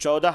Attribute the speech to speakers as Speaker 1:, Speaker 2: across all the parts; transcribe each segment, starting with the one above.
Speaker 1: 14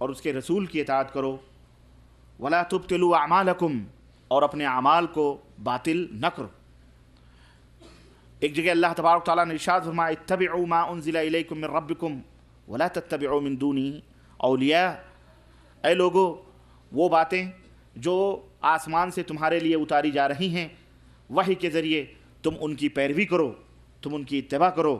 Speaker 1: اور اس کے رسول کی اطاعت کرو، ولا تبطلوا اعمالکم، اور اپنے اعمال کو باطل نہ کرو۔ ایک جگہ اللہ تبارک تعالیٰ نے ارشاد فرمایا اتبعوا ما انزل الیکم من ربکم ولا تتبعوا من دونہ اولیاء، اے لوگو وہ باتیں جو آسمان سے تمہارے لیے اتاری جا رہی ہیں وحی کے ذریعے تم ان کی پیروی کرو، تم ان کی اتباع کرو،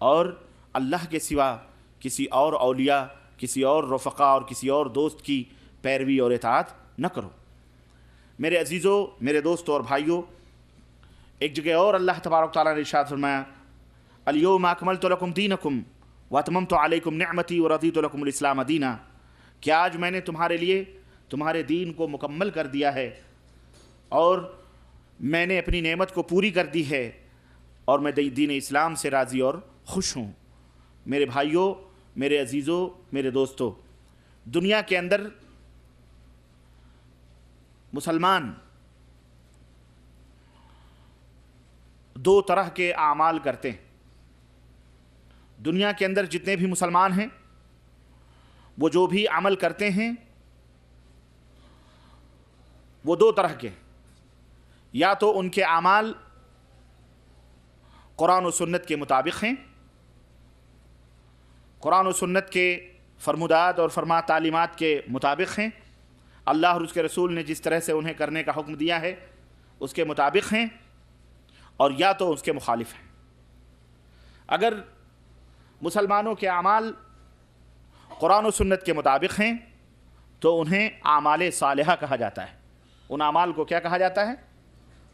Speaker 1: اور اللہ کے سوا کسی اور اولیاء، کسی اور رفقا اور کسی اور دوست کی پیروی اور اطاعت نہ کرو۔ میرے عزیزوں، میرے دوستوں اور بھائیوں، ایک جگہ اور اللہ تبارک تعالیٰ نے ارشاد فرمایا الیوم اکملت لکم دینکم واتممت علیکم نعمتی ورضیت لکم الاسلام دینا، کہ آج میں نے تمہارے لیے تمہارے دین کو مکمل کر دیا ہے اور میں نے اپنی نعمت کو پوری کر دی ہے، اور میں دین اسلام سے راضی اور خوش ہوں۔ میرے بھائیوں، میرے عزیزوں، میرے دوستوں، دنیا کے اندر مسلمان دو طرح کے اعمال کرتے ہیں۔ دنیا کے اندر جتنے بھی مسلمان ہیں وہ جو بھی عمل کرتے ہیں وہ دو طرح کے، یا تو ان کے اعمال قرآن و سنت کے مطابق ہیں، قرآن و سنت کے فرمودات اور فرما تعلیمات کے مطابق ہیں، اللہ اور اس کے رسول نے جس طرح سے انہیں کرنے کا حکم دیا ہے اس کے مطابق ہیں، اور یا تو اس کے مخالف ہیں۔ اگر مسلمانوں کے اعمال قرآن و سنت کے مطابق ہیں تو انہیں اعمال صالحہ کہا جاتا ہے۔ ان اعمال کو کیا کہا جاتا ہے؟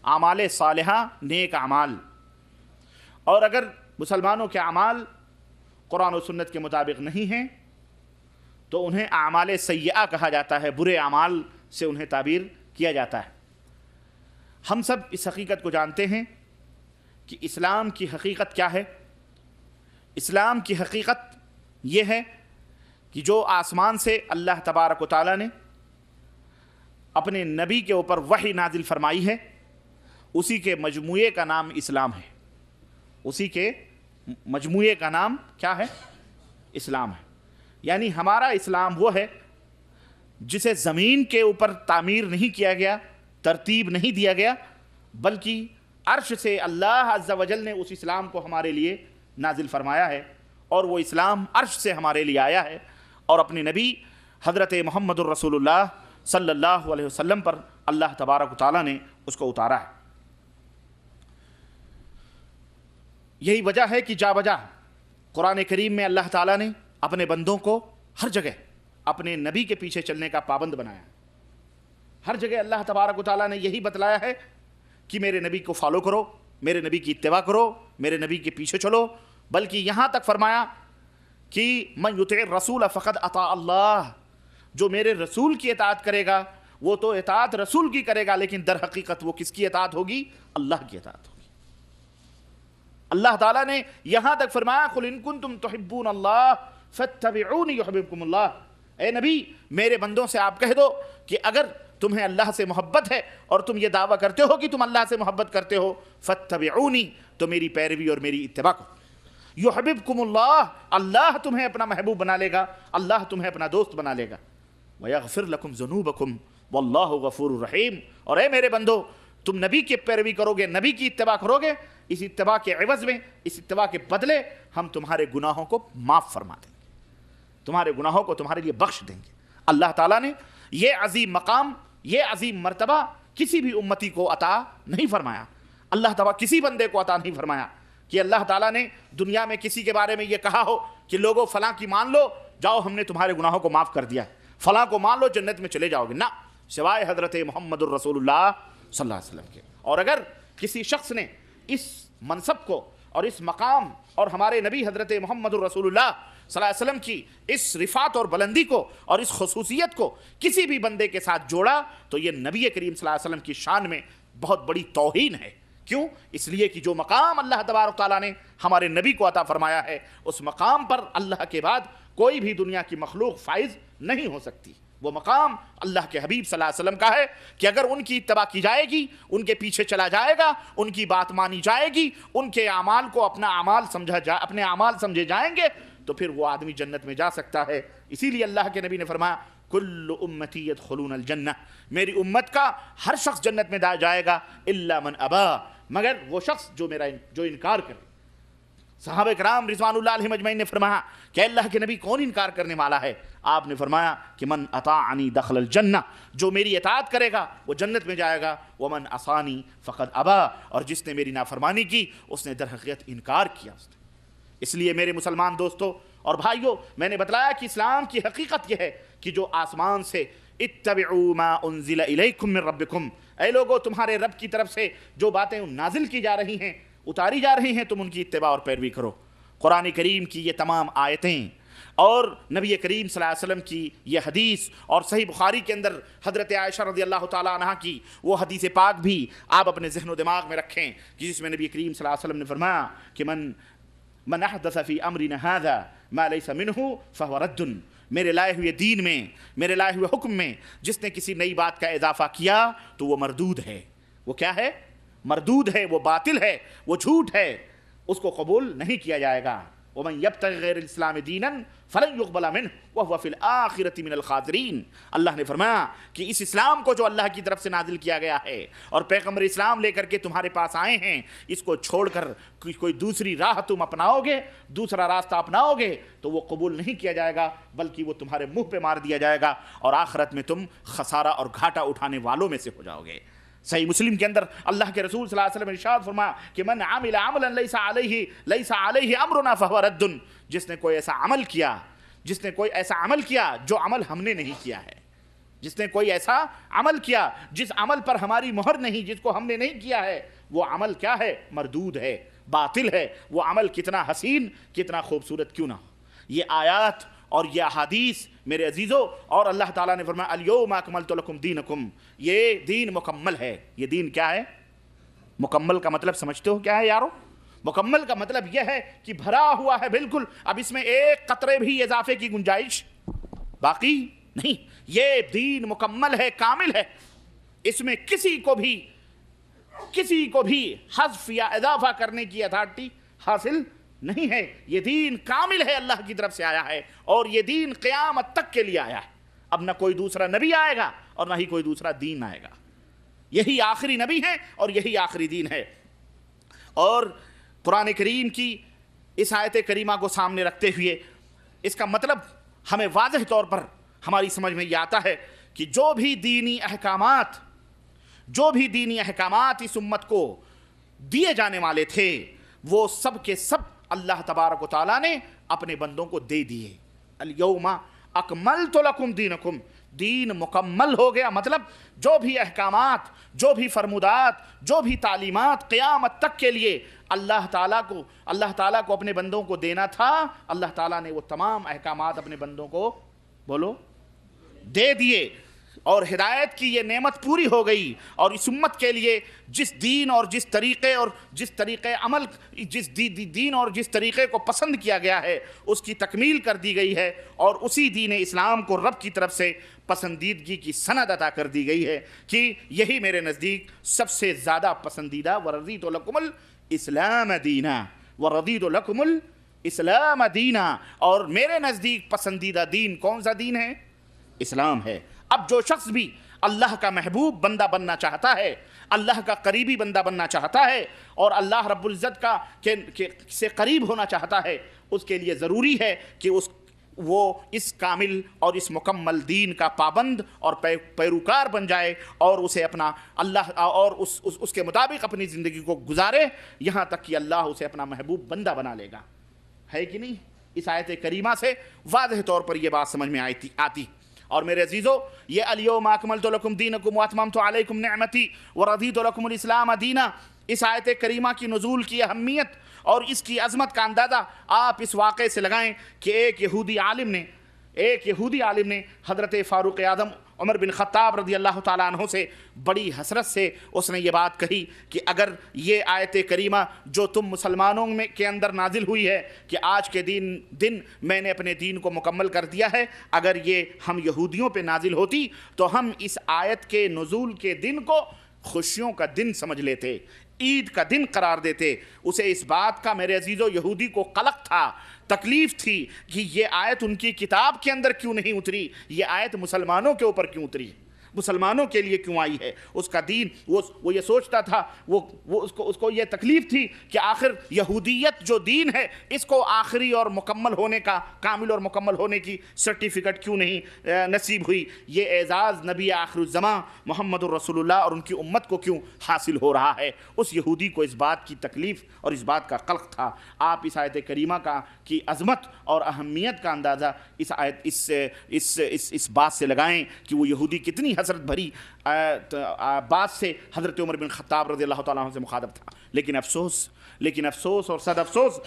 Speaker 1: اعمال صالحہ، نیک اعمال۔ اور اگر مسلمانوں کے اعمال قرآن و سنت کے مطابق نہیں ہیں تو انہیں اعمال سیئہ کہا جاتا ہے، برے اعمال سے انہیں تعبیر کیا جاتا ہے۔ ہم سب اس حقیقت کو جانتے ہیں کہ اسلام کی حقیقت کیا ہے۔ اسلام کی حقیقت یہ ہے کہ جو آسمان سے اللہ تبارک و تعالیٰ نے اپنے نبی کے اوپر وحی نازل فرمائی ہے اسی کے مجموعے کا نام اسلام ہے، اسی کے مجموعے کا نام کیا ہے؟ اسلام ہے۔ یعنی ہمارا اسلام وہ ہے جسے زمین کے اوپر تعمیر نہیں کیا گیا، ترتیب نہیں دیا گیا، بلکہ عرش سے اللہ عز و جل نے اس اسلام کو ہمارے لیے نازل فرمایا ہے، اور وہ اسلام عرش سے ہمارے لیے آیا ہے، اور اپنے نبی حضرت محمد الرسول اللہ صلی اللہ علیہ وسلم پر اللہ تبارک و تعالیٰ نے اس کو اتارا ہے۔ یہی وجہ ہے کہ جا بجا قرآن کریم میں اللہ تعالیٰ نے اپنے بندوں کو ہر جگہ اپنے نبی کے پیچھے چلنے کا پابند بنایا۔ ہر جگہ اللہ تبارک و تعالیٰ نے یہی بتلایا ہے کہ میرے نبی کو فالو کرو، میرے نبی کی اتباع کرو، میرے نبی کے پیچھے چلو، بلکہ یہاں تک فرمایا کہ من یطع الرسول فقد اطاع اللہ، جو میرے رسول کی اطاعت کرے گا وہ تو اطاعت رسول کی کرے گا، لیکن در حقیقت وہ کس کی اطاعت ہوگی؟ اللہ کی اطاعت ہوگی۔ اللہ تعالیٰ نے یہاں تک فرمایا قل ان کنتم تحبون اللہ فاتبعونی یحببکم اللہ، اے نبی میرے بندوں سے آپ کہہ دو کہ اگر تمہیں اللہ سے محبت ہے اور تم یہ دعویٰ کرتے ہو کہ تم اللہ سے محبت کرتے ہو، فاتبعونی، تو میری پیروی اور میری اتباع کرو، یحببکم اللہ، اللہ تمہیں اپنا محبوب بنا لے گا، اللہ تمہیں اپنا دوست بنا لے گا، ویغفر لکم ذنوبکم واللہ غفور رحیم، اور اے میرے بندو تم نبی کی پیروی کرو گے، نبی کی اتباع کرو گے، اس اتباع کے عوض میں، اس اتباع کے بدلے ہم تمہارے گناہوں کو معاف فرما دیں گے، تمہارے گناہوں کو تمہارے لیے بخش دیں گے۔ اللہ تعالیٰ نے یہ عظیم مقام، یہ عظیم مرتبہ کسی بھی امتی کو عطا نہیں فرمایا، اللہ تعالیٰ کسی بندے کو عطا نہیں فرمایا کہ اللہ تعالیٰ نے دنیا میں کسی کے بارے میں یہ کہا ہو کہ لوگوں فلاں کی مان لو، جاؤ ہم نے تمہارے گناہوں کو معاف کر دیا، فلاں کو مان لو جنت میں چلے جاؤ گے، نہ، سوائے حضرت محمد الرسول اللہ صلی اللہ علیہ وسلم کے۔ اور اگر کسی شخص نے اس منصب کو اور اس مقام اور ہمارے نبی حضرت محمد الرسول اللہ صلی اللہ علیہ وسلم کی اس رفعت اور بلندی کو اور اس خصوصیت کو کسی بھی بندے کے ساتھ جوڑا تو یہ نبی کریم صلی اللہ علیہ وسلم کی شان میں بہت بڑی توہین ہے۔ کیوں؟ اس لیے کہ جو مقام اللہ تبارک تعالیٰ نے ہمارے نبی کو عطا فرمایا ہے اس مقام پر اللہ کے بعد کوئی بھی دنیا کی مخلوق فائز نہیں ہو سکتی۔ وہ مقام اللہ کے حبیب صلی اللہ علیہ وسلم کا ہے کہ اگر ان کی اتباع کی جائے گی، ان کے پیچھے چلا جائے گا، ان کی بات مانی جائے گی، ان کے اعمال کو اپنے اعمال سمجھے جائیں گے تو پھر وہ آدمی جنت میں جا سکتا ہے۔ اسی لیے اللہ کے نبی نے فرمایا کل امتی یدخلون الجنہ، میری امت کا ہر شخص جنت میں جائے گا الا من ابا، مگر وہ شخص جو انکار کرے۔ صحابہ کرام رضوان اللہ علیہم اجمعین نے فرمایا کہ اللہ کے نبی کون انکار کرنے والا ہے؟ آپ نے فرمایا کہ من اطاعنی دخل الجنہ، جو میری اطاعت کرے گا وہ جنت میں جائے گا، ومن عصانی فقد ابا، اور جس نے میری نافرمانی کی اس نے در حقیقت انکار کیا۔ اس لیے میرے مسلمان دوستو اور بھائیو، میں نے بتلایا کہ اسلام کی حقیقت یہ ہے کہ جو آسمان سے اتبعوا ما انزل الیکم من ربکم، اے لوگو تمہارے رب کی طرف سے جو باتیں نازل کی جا رہی ہیں، اتاری جا رہی ہیں، تم ان کی اتباع اور پیروی کرو۔ قرآن کریم کی یہ تمام آیتیں اور نبی کریم صلی اللہ علیہ وسلم کی یہ حدیث، اور صحیح بخاری کے اندر حضرت عائشہ رضی اللہ تعالیٰ عنہ کی وہ حدیث پاک بھی آپ اپنے ذہن و دماغ میں رکھیں کہ جس میں نبی کریم صلی اللہ علیہ وسلم نے فرمایا کہ من احدث فی امرنا ھذا ما لیس منہ فہو رد، میرے لائے ہوئے دین میں، میرے لائے ہوئے حکم میں جس نے کسی نئی بات کا اضافہ کیا تو وہ مردود ہے۔ وہ کیا ہے؟ مردود ہے، وہ باطل ہے، وہ جھوٹ ہے، اس کو قبول نہیں کیا جائے گا۔ ومن یبتغ غیر الاسلام دینا فلن یقبل منہ وہو فی الآخرۃ من الخاسرین، اللہ نے فرمایا کہ اس اسلام کو جو اللہ کی طرف سے نازل کیا گیا ہے اور پیغمبر اسلام لے کر کے تمہارے پاس آئے ہیں، اس کو چھوڑ کر کوئی دوسری راہ تم اپناؤ گے، دوسرا راستہ اپناؤ گے تو وہ قبول نہیں کیا جائے گا، بلکہ وہ تمہارے منہ پہ مار دیا جائے گا اور آخرت میں تم خسارہ اور گھاٹا اٹھانے والوں میں سے ہو جاؤ گے۔ صحیح مسلم کے اندر اللہ کے رسول صلی اللہ علیہ وسلم نے ارشاد فرمایا کہ من عمل عملا لیس علیہ امرنا فہو رد، جس نے کوئی ایسا عمل کیا جو عمل ہم نے نہیں کیا ہے، جس نے کوئی ایسا عمل کیا جس عمل پر ہماری مہر نہیں، جس کو ہم نے نہیں کیا ہے، وہ عمل کیا ہے؟ مردود ہے، باطل ہے۔ وہ عمل کتنا حسین، کتنا خوبصورت کیوں نہ ہو۔ یہ آیات اور یہ احادیث میرے عزیزوں، اور اللہ تعالیٰ نے فرمایا الیوم اکملت لکم دینکم، یہ دین مکمل ہے۔ یہ دین کیا ہے؟ مکمل کا مطلب سمجھتے ہو کیا ہے یارو؟ مکمل کا مطلب یہ ہے کہ بھرا ہوا ہے بالکل، اب اس میں ایک قطرے بھی اضافے کی گنجائش باقی نہیں۔ یہ دین مکمل ہے، کامل ہے، اس میں کسی کو بھی حذف یا اضافہ کرنے کی اتھارٹی حاصل نہیں ہے۔ یہ دین کامل ہے، اللہ کی طرف سے آیا ہے، اور یہ دین قیامت تک کے لیے آیا ہے۔ اب نہ کوئی دوسرا نبی آئے گا اور نہ ہی کوئی دوسرا دین آئے گا، یہی آخری نبی ہے اور یہی آخری دین ہے۔ اور قرآن کریم کی اس آیت کریمہ کو سامنے رکھتے ہوئے اس کا مطلب ہمیں واضح طور پر ہماری سمجھ میں یہ آتا ہے کہ جو بھی دینی احکامات اس امت کو دیے جانے والے تھے وہ سب کے سب اللہ تبارک و تعالیٰ نے اپنے بندوں کو دے دیے۔ الیوم اکملت لکم دینکم، دین مکمل ہو گیا، مطلب جو بھی احکامات، جو بھی فرمودات، جو بھی تعلیمات قیامت تک کے لیے اللہ تعالیٰ کو اپنے بندوں کو دینا تھا، اللہ تعالیٰ نے وہ تمام احکامات اپنے بندوں کو دے دیے، اور ہدایت کی یہ نعمت پوری ہو گئی، اور اس امت کے لیے جس دین اور جس طریقے اور جس طریقے عمل، جس دین اور جس طریقے کو پسند کیا گیا ہے اس کی تکمیل کر دی گئی ہے، اور اسی دین اسلام کو رب کی طرف سے پسندیدگی کی سند عطا کر دی گئی ہے کہ یہی میرے نزدیک سب سے زیادہ پسندیدہ وَرَضِيتُ لَكُمُ الْإِسْلَامَ دِينًا، وَرَضِيتُ لَكُمُ الْإِسْلَامَ دِينًا، اور میرے نزدیک پسندیدہ دین کون سا دین ہے؟ اسلام ہے۔ اب جو شخص بھی اللہ کا محبوب بندہ بننا چاہتا ہے، اللہ کا قریبی بندہ بننا چاہتا ہے، اور اللہ رب العزت سے قریب ہونا چاہتا ہے، اس کے لیے ضروری ہے کہ وہ اس کامل اور اس مکمل دین کا پابند اور پیروکار بن جائے، اور اسے اپنا اللہ اور اس کے مطابق اپنی زندگی کو گزارے، یہاں تک کہ اللہ اسے اپنا محبوب بندہ بنا لے گا۔ ہے کہ نہیں؟ اس آیت کریمہ سے واضح طور پر یہ بات سمجھ میں آتی۔ اور میرے عزیزو، یہ الیوم اکملت لکم دینکم واتممت علیکم نعمتی ورضیت لکم الاسلام دینا، اس آیت کریمہ کی نزول کی اہمیت اور اس کی عظمت کا اندازہ آپ اس واقعے سے لگائیں کہ ایک یہودی عالم نے حضرت فاروق اعظم عمر بن خطاب رضی اللہ تعالیٰ عنہ سے بڑی حسرت سے اس نے یہ بات کہی کہ اگر یہ آیت کریمہ جو تم مسلمانوں کے اندر نازل ہوئی ہے کہ آج کے دن میں نے اپنے دین کو مکمل کر دیا ہے، اگر یہ ہم یہودیوں پہ نازل ہوتی تو ہم اس آیت کے نزول کے دن کو خوشیوں کا دن سمجھ لیتے، عید کا دن قرار دیتے، اسے اس بات کا میرے عزیزو یہودی کو قلق تھا، تکلیف تھی کہ یہ آیت ان کی کتاب کے اندر کیوں نہیں اتری، یہ آیت مسلمانوں کے اوپر کیوں اتری، مسلمانوں کے لیے کیوں آئی ہے۔ اس کا دین وہ یہ سوچتا تھا، اس کو یہ تکلیف تھی کہ آخر یہودیت جو دین ہے اس کو آخری اور مکمل ہونے کا، کامل اور مکمل ہونے کی سرٹیفکیٹ کیوں نہیں نصیب ہوئی، یہ اعزاز نبی آخر الزمان محمد الرسول اللہ اور ان کی امت کو کیوں حاصل ہو رہا ہے۔ اس یہودی کو اس بات کی تکلیف اور اس بات کا قلق تھا۔ آپ اس آیت کریمہ کی عظمت اور اہمیت کا اندازہ اس بات سے لگائیں کہ وہ یہودی کتنی حسرت بھری بات سے حضرت عمر بن خطاب رضی اللہ تعالیٰ عنہ سے مخاطب تھا۔ لیکن افسوس اور صد افسوس،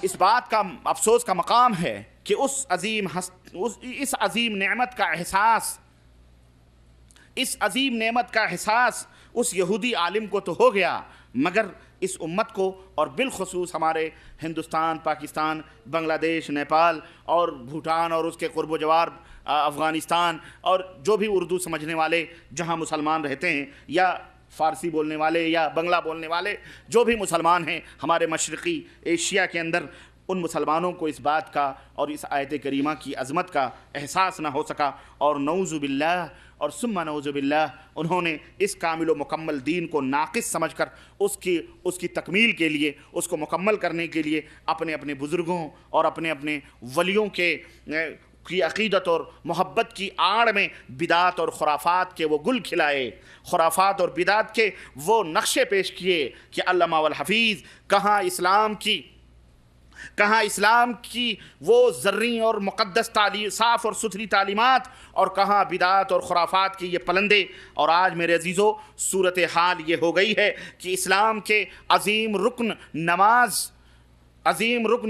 Speaker 1: اس بات کا افسوس کا مقام ہے کہ اس عظیم نعمت کا احساس اس یہودی عالم کو تو ہو گیا، مگر اس امت کو اور بالخصوص ہمارے ہندوستان، پاکستان، بنگلہ دیش، نیپال اور بھوٹان اور اس کے قرب و جوار افغانستان اور جو بھی اردو سمجھنے والے جہاں مسلمان رہتے ہیں، یا فارسی بولنے والے یا بنگلہ بولنے والے جو بھی مسلمان ہیں ہمارے مشرقی ایشیا کے اندر، ان مسلمانوں کو اس بات کا اور اس آیت کریمہ کی عظمت کا احساس نہ ہو سکا، اور نعوذ باللہ اور ثم نعوذ باللہ انہوں نے اس کامل و مکمل دین کو ناقص سمجھ کر اس کی تکمیل کے لیے، اس کو مکمل کرنے کے لیے اپنے بزرگوں اور اپنے ولیوں کی عقیدت اور محبت کی آڑ میں بدعات اور خرافات کے وہ گل کھلائے، خرافات اور بدعات کے وہ نقشے پیش کیے کہ علامہ والحفیظ کہاں اسلام کی وہ زرعی اور مقدس صاف اور ستھری تعلیمات، اور کہاں بدعات اور خرافات کے یہ پلندے۔ اور آج میرے عزیزو صورتحال یہ ہو گئی ہے کہ اسلام کے عظیم رکن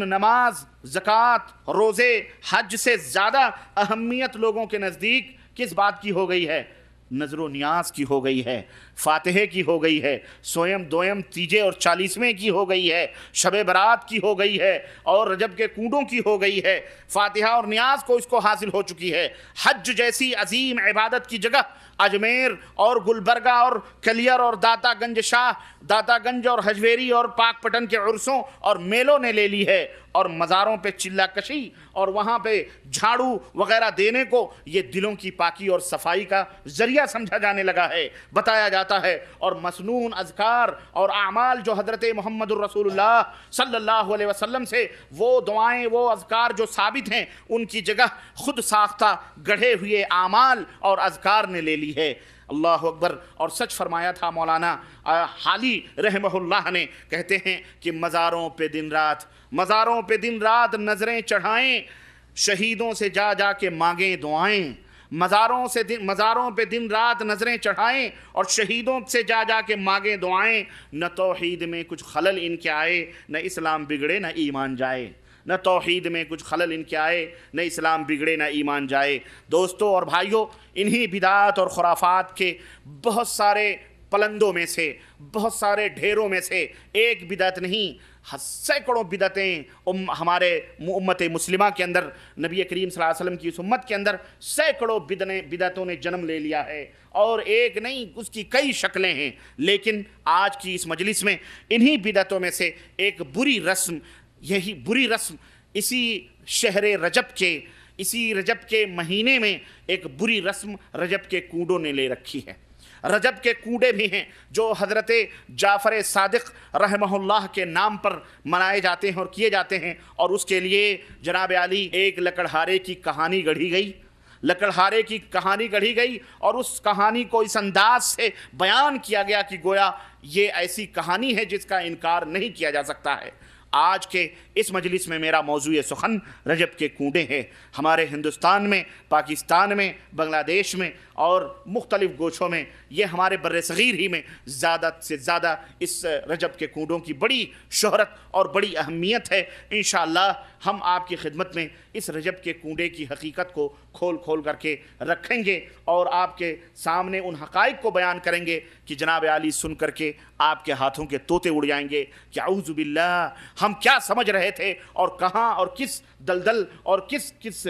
Speaker 1: نماز، زکوٰۃ، روزے، حج سے زیادہ اہمیت لوگوں کے نزدیک کس بات کی ہو گئی ہے؟ نظر و نیاز کی ہو گئی ہے، فاتحے کی ہو گئی ہے، سویم دویم تیجے اور 40ویں کی ہو گئی ہے، شب برات کی ہو گئی ہے، اور رجب کے کنڈوں کی ہو گئی ہے۔ فاتحہ اور نیاز کو اس کو حاصل ہو چکی ہے۔ حج جیسی عظیم عبادت کی جگہ اجمیر اور گلبرگہ اور کلیر اور داتا گنج اور حجویری اور پاک پٹن کے عرسوں اور میلوں نے لے لی ہے، اور مزاروں پہ چلہ کشی اور وہاں پہ جھاڑو وغیرہ دینے کو یہ دلوں کی پاکی اور صفائی کا ذریعہ سمجھا جانے لگا ہے، بتایا جاتا ہے۔ اور مسنون اذکار اور اعمال جو حضرت محمد الرسول اللہ صلی اللہ علیہ وسلم سے وہ دعائیں، وہ اذکار جو ثابت ہیں، ان کی جگہ خود ساختہ گڑھے ہوئے اعمال اور اذکار نے لے لی ہے۔ اللہ اکبر۔ اور سچ فرمایا تھا مولانا حالی رحمہ اللہ نے، کہتے ہیں کہ مزاروں پہ دن رات نظریں چڑھائیں، شہیدوں سے جا کے مانگیں دعائیں۔ مزاروں پہ دن رات نظریں چڑھائیں اور شہیدوں سے جا کے مانگیں دعائیں، نہ توحید میں کچھ خلل ان کے آئے، نہ اسلام بگڑے نہ ایمان جائے۔ نہ توحید میں کچھ خلل ان کے آئے، نہ اسلام بگڑے نہ ایمان جائے۔ دوستو اور بھائیو، انہی بدعات اور خرافات کے بہت سارے پلندوں میں سے، بہت سارے ڈھیروں میں سے ایک بدعت نہیں، سینکڑوں بدعتیں ہمارے امت مسلمہ کے اندر، نبی کریم صلی اللہ علیہ وسلم کی اس امت کے اندر سینکڑوں بدعتوں نے جنم لے لیا ہے، اور ایک نہیں، اس کی کئی شکلیں ہیں۔ لیکن آج کی اس مجلس میں انہی بدعتوں میں سے ایک بری رسم، اسی شہر رجب کے مہینے میں ایک بری رسم رجب کے کنڈوں نے لے رکھی ہے۔ رجب کے کنڈے بھی ہیں جو حضرت جعفر صادق رحمہ اللہ کے نام پر منائے جاتے ہیں اور کیے جاتے ہیں، اور اس کے لیے جناب علی ایک لکڑہارے کی کہانی گڑھی گئی اور اس کہانی کو اس انداز سے بیان کیا گیا کہ گویا یہ ایسی کہانی ہے جس کا انکار نہیں کیا جا سکتا ہے۔ آج کے اس مجلس میں میرا موضوع سخن رجب کے کنڈے ہیں۔ ہمارے ہندوستان میں، پاکستان میں، بنگلہ دیش میں اور مختلف گوشوں میں، یہ ہمارے بر صغیر ہی میں زیادہ سے زیادہ اس رجب کے کنڈوں کی بڑی شہرت اور بڑی اہمیت ہے۔ انشاءاللہ ہم آپ کی خدمت میں اس رجب کے کنڈے کی حقیقت کو کھول کھول کر کے رکھیں گے اور آپ کے سامنے ان حقائق کو بیان کریں گے کہ جناب عالی سن کر کے آپ کے ہاتھوں کے طوطے اڑ جائیں گے کہ اعوذ باللہ، ہم کیا سمجھ رہے تھے اور کہاں اور کس دلدل اور کس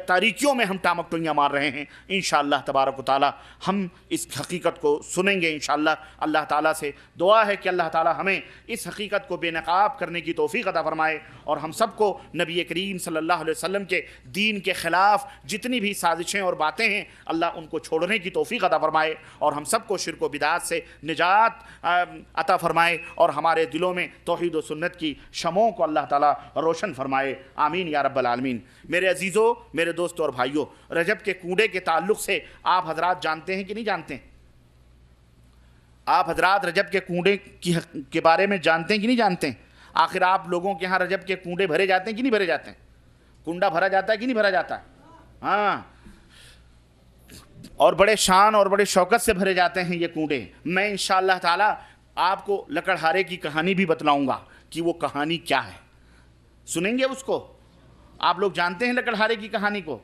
Speaker 1: تاریکیوں میں ہم ٹامکٹوئیاں مار رہے ہیں۔ انشاءاللہ تبارک و تعالی ہم اس حقیقت کو سنیں گے انشاءاللہ۔ اللہ تعالیٰ سے دعا ہے کہ اللہ تعالیٰ ہمیں اس حقیقت کو بے نقاب کرنے کی توفیق عطا فرمائے اور ہم سب کو نبی کریم صلی اللہ علیہ وسلم کے دین کے خلاف جتنی بھی سازشیں اور باتیں ہیں اللہ ان کو چھوڑنے کی توفیق عطا فرمائے اور ہم سب کو شرک و بدعات سے نجات عطا فرمائے اور ہمارے دلوں میں توحید و سنت کی شمعوں کو اللہ تعالیٰ روشن فرمائے، آمین یا رب العالمین۔ میرے عزیزوں، میرے دوستوں اور بھائیوں، رجب کے کنڈے کے تعلق سے آپ حضرات جانتے ہیں کہ نہیں جانتے ہیں؟ آپ حضرات رجب کے کنڈے کے بارے میں جانتے ہیں کہ نہیں جانتے ہیں؟ آخر آپ لوگوں کے ہاں رجب کے کنڈے بھرے جاتے ہیں کہ نہیں بھرے جاتے ہیں؟ کنڈا بھرا جاتا ہے کہ نہیں بھرا جاتا ہے؟ ہاں، اور بڑے شان اور بڑے شوکت سے بھرے جاتے ہیں یہ کنڈے۔ میں انشاءاللہ تعالی آپ کو لکڑہارے کی کہانی بھی بتلاؤں گا کہ وہ کہانی کیا ہے، سنیں گے اس کو۔ آپ لوگ جانتے ہیں لکڑہارے کی کہانی کو؟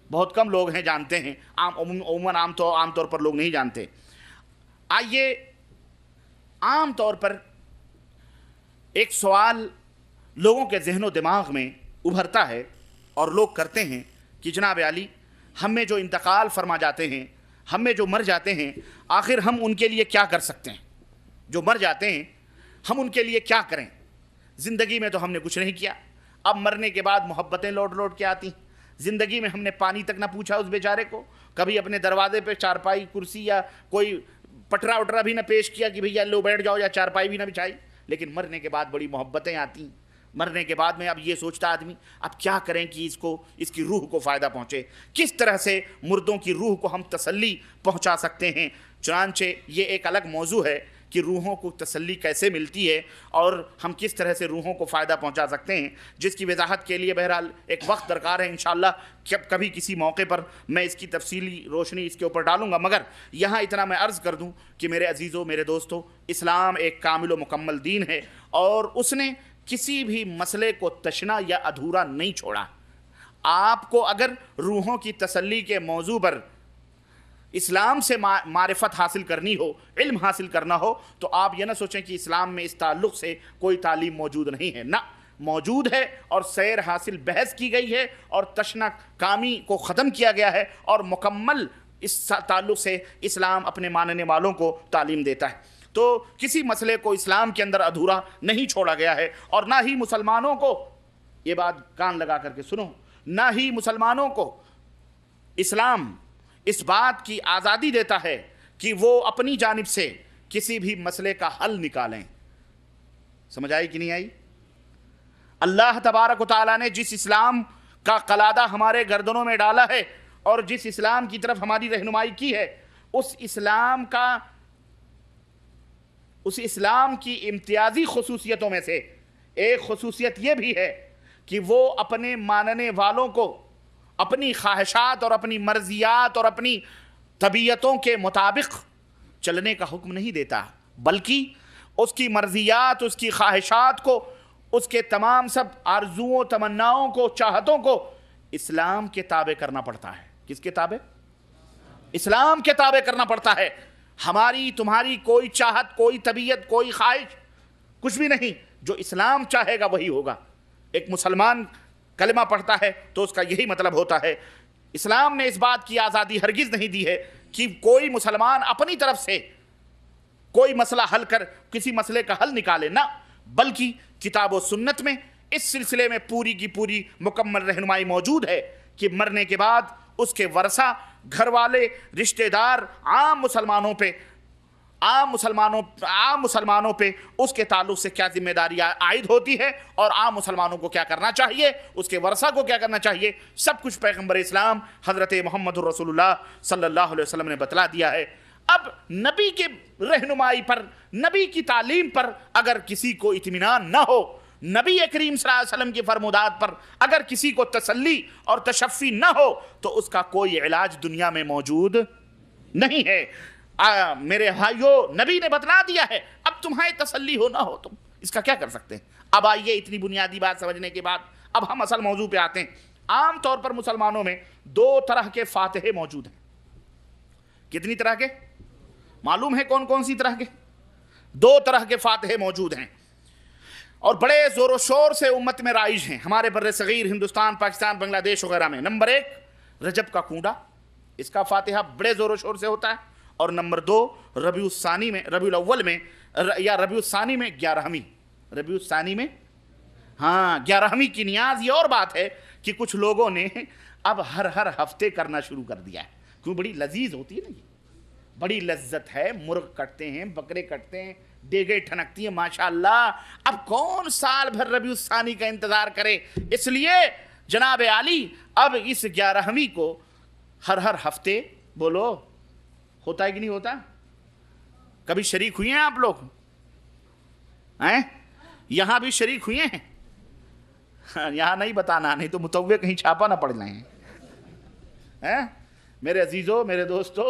Speaker 1: بہت کم لوگ ہیں جانتے ہیں، عموماً عام طور پر لوگ نہیں جانتے۔ آئیے عام طور پر ایک سوال لوگوں کے ذہن و دماغ میں ابھرتا ہے اور لوگ کرتے ہیں کہ جناب عالی ہم میں جو انتقال فرما جاتے ہیں، ہم میں جو مر جاتے ہیں، آخر ہم ان کے لیے کیا کر سکتے ہیں؟ جو مر جاتے ہیں ہم ان کے لیے کیا کریں؟ زندگی میں تو ہم نے کچھ نہیں کیا، اب مرنے کے بعد محبتیں لوٹ لوٹ کے آتی ہیں۔ زندگی میں ہم نے پانی تک نہ پوچھا اس بیچارے کو، کبھی اپنے دروازے پہ چارپائی کرسی یا کوئی پٹرا وٹرا بھی نہ پیش کیا کہ بھئی لو بیٹھ جاؤ، یا چارپائی بھی نہ بچھائی۔ لیکن مرنے کے بعد بڑی محبتیں آتی ہیں۔ مرنے کے بعد میں اب یہ سوچتا آدمی اب کیا کریں کہ اس کی روح کو فائدہ پہنچے، کس طرح سے مردوں کی روح کو ہم تسلی پہنچا سکتے ہیں۔ چنانچہ یہ ایک الگ موضوع ہے کہ روحوں کو تسلی کیسے ملتی ہے اور ہم کس طرح سے روحوں کو فائدہ پہنچا سکتے ہیں، جس کی وضاحت کے لیے بہرحال ایک وقت درکار ہے۔ انشاءاللہ کبھی کسی موقع پر میں اس کی تفصیلی روشنی اس کے اوپر ڈالوں گا، مگر یہاں اتنا میں عرض کر دوں کہ میرے عزیزوں، میرے دوستوں، اسلام ایک کامل و مکمل دین ہے اور اس نے کسی بھی مسئلے کو تشنا یا ادھورا نہیں چھوڑا۔ آپ کو اگر روحوں کی تسلی کے موضوع پر اسلام سے معرفت حاصل کرنی ہو، علم حاصل کرنا ہو، تو آپ یہ نہ سوچیں کہ اسلام میں اس تعلق سے کوئی تعلیم موجود نہیں ہے، نہ موجود ہے اور سیر حاصل بحث کی گئی ہے اور تشنا کامی کو ختم کیا گیا ہے اور مکمل اس تعلق سے اسلام اپنے ماننے والوں کو تعلیم دیتا ہے۔ تو کسی مسئلے کو اسلام کے اندر ادھورا نہیں چھوڑا گیا ہے اور نہ ہی مسلمانوں کو، یہ بات کان لگا کر کے سنو، نہ ہی مسلمانوں کو اسلام اس بات کی آزادی دیتا ہے کہ وہ اپنی جانب سے کسی بھی مسئلے کا حل نکالیں۔ سمجھ آئی کہ نہیں آئی؟ اللہ تبارک و تعالیٰ نے جس اسلام کا قلادہ ہمارے گردنوں میں ڈالا ہے اور جس اسلام کی طرف ہماری رہنمائی کی ہے، اس اسلام کی امتیازی خصوصیتوں میں سے ایک خصوصیت یہ بھی ہے کہ وہ اپنے ماننے والوں کو اپنی خواہشات اور اپنی مرضیات اور اپنی طبیعتوں کے مطابق چلنے کا حکم نہیں دیتا، بلکہ اس کی مرضیات، اس کی خواہشات کو، اس کے تمام سب آرزوؤں، تمناؤں کو، چاہتوں کو اسلام کے تابع کرنا پڑتا ہے۔ کس کے تابع؟ اسلام کے تابع کرنا پڑتا ہے۔ ہماری تمہاری کوئی چاہت، کوئی طبیعت، کوئی خواہش، کچھ بھی نہیں، جو اسلام چاہے گا وہی ہوگا۔ ایک مسلمان کلمہ پڑھتا ہے تو اس کا یہی مطلب ہوتا ہے۔ اسلام نے اس بات کی آزادی ہرگز نہیں دی ہے کہ کوئی مسلمان اپنی طرف سے کوئی مسئلہ حل کر کسی مسئلے کا حل نکالے، نہ، بلکہ کتاب و سنت میں اس سلسلے میں پوری کی پوری مکمل رہنمائی موجود ہے کہ مرنے کے بعد اس کے ورثہ، گھر والے، رشتہ دار، عام مسلمانوں پہ اس کے تعلق سے کیا ذمہ داری عائد ہوتی ہے اور عام مسلمانوں کو کیا کرنا چاہیے، اس کے ورثہ کو کیا کرنا چاہیے، سب کچھ پیغمبر اسلام حضرت محمد رسول اللہ صلی اللہ علیہ وسلم نے بتلا دیا ہے۔ اب نبی کے رہنمائی پر، نبی کی تعلیم پر اگر کسی کو اطمینان نہ ہو، نبی کریم صلی اللہ علیہ وسلم کی فرمودات پر اگر کسی کو تسلی اور تشفی نہ ہو تو اس کا کوئی علاج دنیا میں موجود نہیں ہے۔ میرے بھائیو، نبی نے بتلا دیا ہے، اب تمہیں تسلی ہو نہ ہو، تم اس کا کیا کر سکتے ہیں؟ اب آئیے اتنی بنیادی بات سمجھنے کے بعد اب ہم اصل موضوع پہ آتے ہیں. عام طور پر مسلمانوں میں 2 طرح کے فاتحے موجود ہیں. کتنی طرح کے؟ معلوم ہے کون کون سی طرح کے؟ 2 طرح کے فاتحے موجود ہیں اور بڑے زور و شور سے امت میں رائج ہیں ہمارے بر صغیر ہندوستان، پاکستان، بنگلہ دیش وغیرہ میں. نمبر 1 رجب کا کنڈا، اس کا فاتحہ بڑے زور و شور سے ہوتا ہے. اور نمبر 2 ربیع الثانی میں، ربیع الاول میں یا ربیع الثانی میں 11ویں، ربیع الثانی میں 11ویں کی نیاز. یہ اور بات ہے کہ کچھ لوگوں نے اب ہر ہفتے کرنا شروع کر دیا ہے. کیوں؟ بڑی لذیذ ہوتی ہے نا، یہ بڑی لذت ہے. مرغ کٹتے ہیں، بکرے کٹتے ہیں، دیگیں ٹھنکتی ہیں، ماشاءاللہ. اب کون سال بھر ربیع الثانی کا انتظار کرے؟ اس لیے جناب عالی اب اس 11ویں کو ہر ہفتے بولو ہوتا ہے کہ نہیں ہوتا؟ کبھی شریک ہوئے ہیں آپ لوگ؟ یہاں بھی شریک ہوئے ہیں؟ یہاں نہیں بتانا، نہیں تو متوع کہیں چھاپا نہ پڑ جائیں. میرے عزیزوں، میرے دوستو،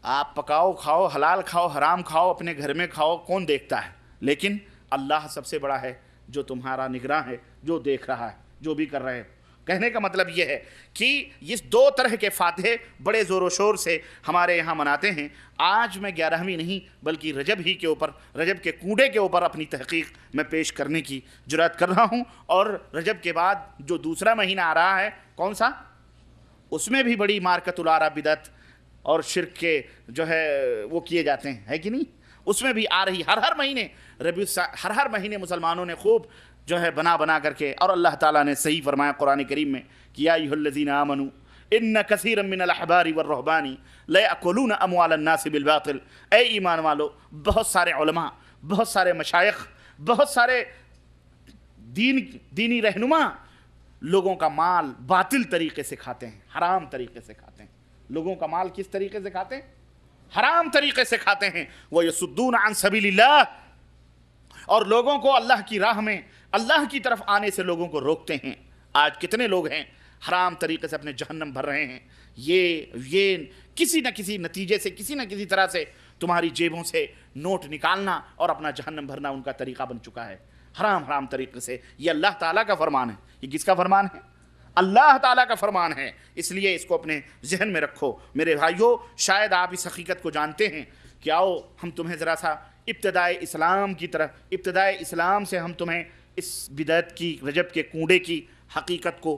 Speaker 1: آپ پکاؤ کھاؤ، حلال کھاؤ حرام کھاؤ، اپنے گھر میں کھاؤ، کون دیکھتا ہے؟ لیکن اللہ سب سے بڑا ہے جو تمہارا نگراں ہے، جو دیکھ رہا ہے جو بھی کر رہے ہیں. کہنے کا مطلب یہ ہے کہ اس 2 طرح کے فاتحے بڑے زور و شور سے ہمارے یہاں مناتے ہیں. آج میں 11ویں نہیں بلکہ رجب ہی کے اوپر، رجب کے کنڈے کے اوپر اپنی تحقیق میں پیش کرنے کی جرات کر رہا ہوں. اور رجب کے بعد جو دوسرا مہینہ آ رہا ہے، کون سا؟ اس میں بھی بڑی مارکت الارا بدعت اور شرک کے جو ہے وہ کیے جاتے ہیں، ہے کہ نہیں؟ اس میں بھی آ رہی ہر مہینے ہر مہینے مسلمانوں نے خوب جو ہے بنا کر کے. اور اللہ تعالیٰ نے صحیح فرمایا قرآن کریم میں کہ یا ایھا الذین آمنوا ان کثیرا من الاحبار والرہبان لیأکلون اموال الناس بالباطل. اے ایمان والو، بہت سارے علماء، بہت سارے مشائخ، بہت سارے دینی رہنما لوگوں کا مال باطل طریقے سے کھاتے ہیں، حرام طریقے سے کھاتے ہیں. لوگوں کا مال کس طریقے سے کھاتے ہیں؟ حرام طریقے سے کھاتے ہیں. وَيَصُدُّونَ عَن سَبِيلِ اللَّهِ، اور لوگوں کو اللہ کی راہ میں، اللہ کی طرف آنے سے لوگوں کو روکتے ہیں. آج کتنے لوگ ہیں حرام طریقے سے اپنے جہنم بھر رہے ہیں. یہ کسی نہ کسی نتیجے سے، کسی نہ کسی طرح سے تمہاری جیبوں سے نوٹ نکالنا اور اپنا جہنم بھرنا ان کا طریقہ بن چکا ہے، حرام طریقے سے. یہ اللہ تعالیٰ کا فرمان ہے. یہ کس کا فرمان ہے؟ اللہ تعالیٰ کا فرمان ہے. اس لیے اس کو اپنے ذہن میں رکھو. میرے بھائیو، شاید آپ اس حقیقت کو جانتے ہیں کہ آؤ ہم تمہیں ذرا سا ابتدائے اسلام سے ہم تمہیں اس بدعت کی، رجب کے کنڈے کی حقیقت کو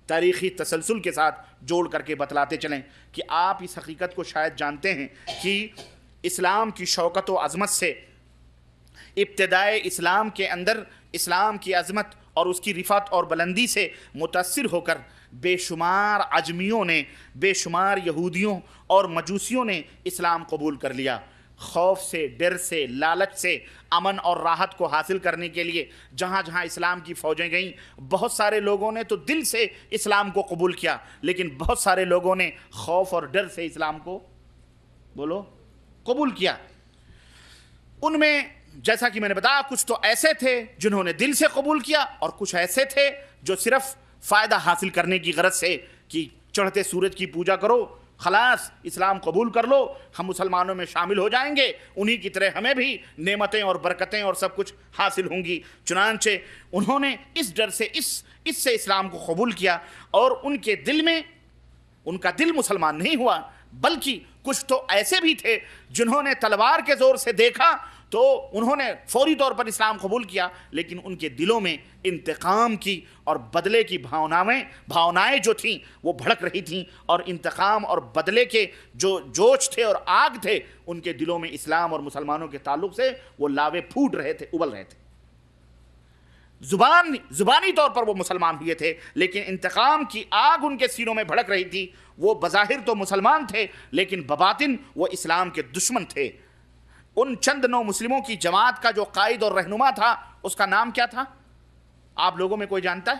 Speaker 1: تاریخی تسلسل کے ساتھ جوڑ کر کے بتلاتے چلیں کہ آپ اس حقیقت کو شاید جانتے ہیں کہ اسلام کی شوکت و عظمت سے، ابتدائے اسلام کے اندر اسلام کی عظمت اور اس کی رفعت اور بلندی سے متاثر ہو کر بے شمار عجمیوں نے، بے شمار یہودیوں اور مجوسیوں نے اسلام قبول کر لیا. خوف سے، ڈر سے، لالچ سے امن اور راحت کو حاصل کرنے کے لیے جہاں جہاں اسلام کی فوجیں گئیں، بہت سارے لوگوں نے تو دل سے اسلام کو قبول کیا، لیکن بہت سارے لوگوں نے خوف اور ڈر سے اسلام کو قبول کیا. ان میں جیسا کہ میں نے بتایا، کچھ تو ایسے تھے جنہوں نے دل سے قبول کیا، اور کچھ ایسے تھے جو صرف فائدہ حاصل کرنے کی غرض سے کہ چڑھتے سورج کی پوجا کرو، خلاص اسلام قبول کر لو، ہم مسلمانوں میں شامل ہو جائیں گے، انہی کی طرح ہمیں بھی نعمتیں اور برکتیں اور سب کچھ حاصل ہوں گی. چنانچہ انہوں نے اس ڈر سے، اس سے اسلام کو قبول کیا، اور ان کے دل میں، ان کا دل مسلمان نہیں ہوا، بلکہ کچھ تو ایسے بھی تھے جنہوں نے تلوار کے زور سے دیکھا تو انہوں نے فوری طور پر اسلام قبول کیا، لیکن ان کے دلوں میں انتقام کی اور بدلے کی بھاونائیں جو تھیں وہ بھڑک رہی تھیں، اور انتقام اور بدلے کے جو جوش تھے اور آگ تھے ان کے دلوں میں اسلام اور مسلمانوں کے تعلق سے وہ لاوے پھوٹ رہے تھے، ابل رہے تھے. زبانی طور پر وہ مسلمان ہوئے تھے، لیکن انتقام کی آگ ان کے سینوں میں بھڑک رہی تھی. وہ بظاہر تو مسلمان تھے لیکن بباطن وہ اسلام کے دشمن تھے. ان چند 9 مسلموں کی جماعت کا جو قائد اور رہنما تھا، اس کا نام کیا تھا؟ آپ لوگوں میں کوئی جانتا ہے؟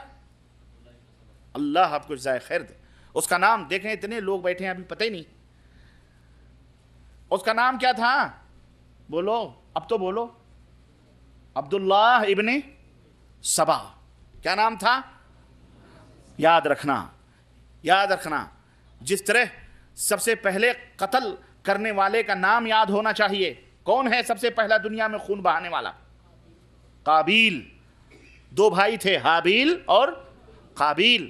Speaker 1: اللہ آپ کو جزائے خیر دے. اس کا نام دیکھیں، اتنے لوگ بیٹھے ہیں ابھی پتہ ہی نہیں. اس کا نام کیا تھا؟ بولو، اب تو بولو. عبداللہ ابن سبا. کیا نام تھا؟ یاد رکھنا. جس طرح سب سے پہلے قتل کرنے والے کا نام یاد ہونا چاہیے. کون ہے سب سے پہلا دنیا میں خون بہانے والا؟ قابیل. دو بھائی تھے حابیل اور قابیل،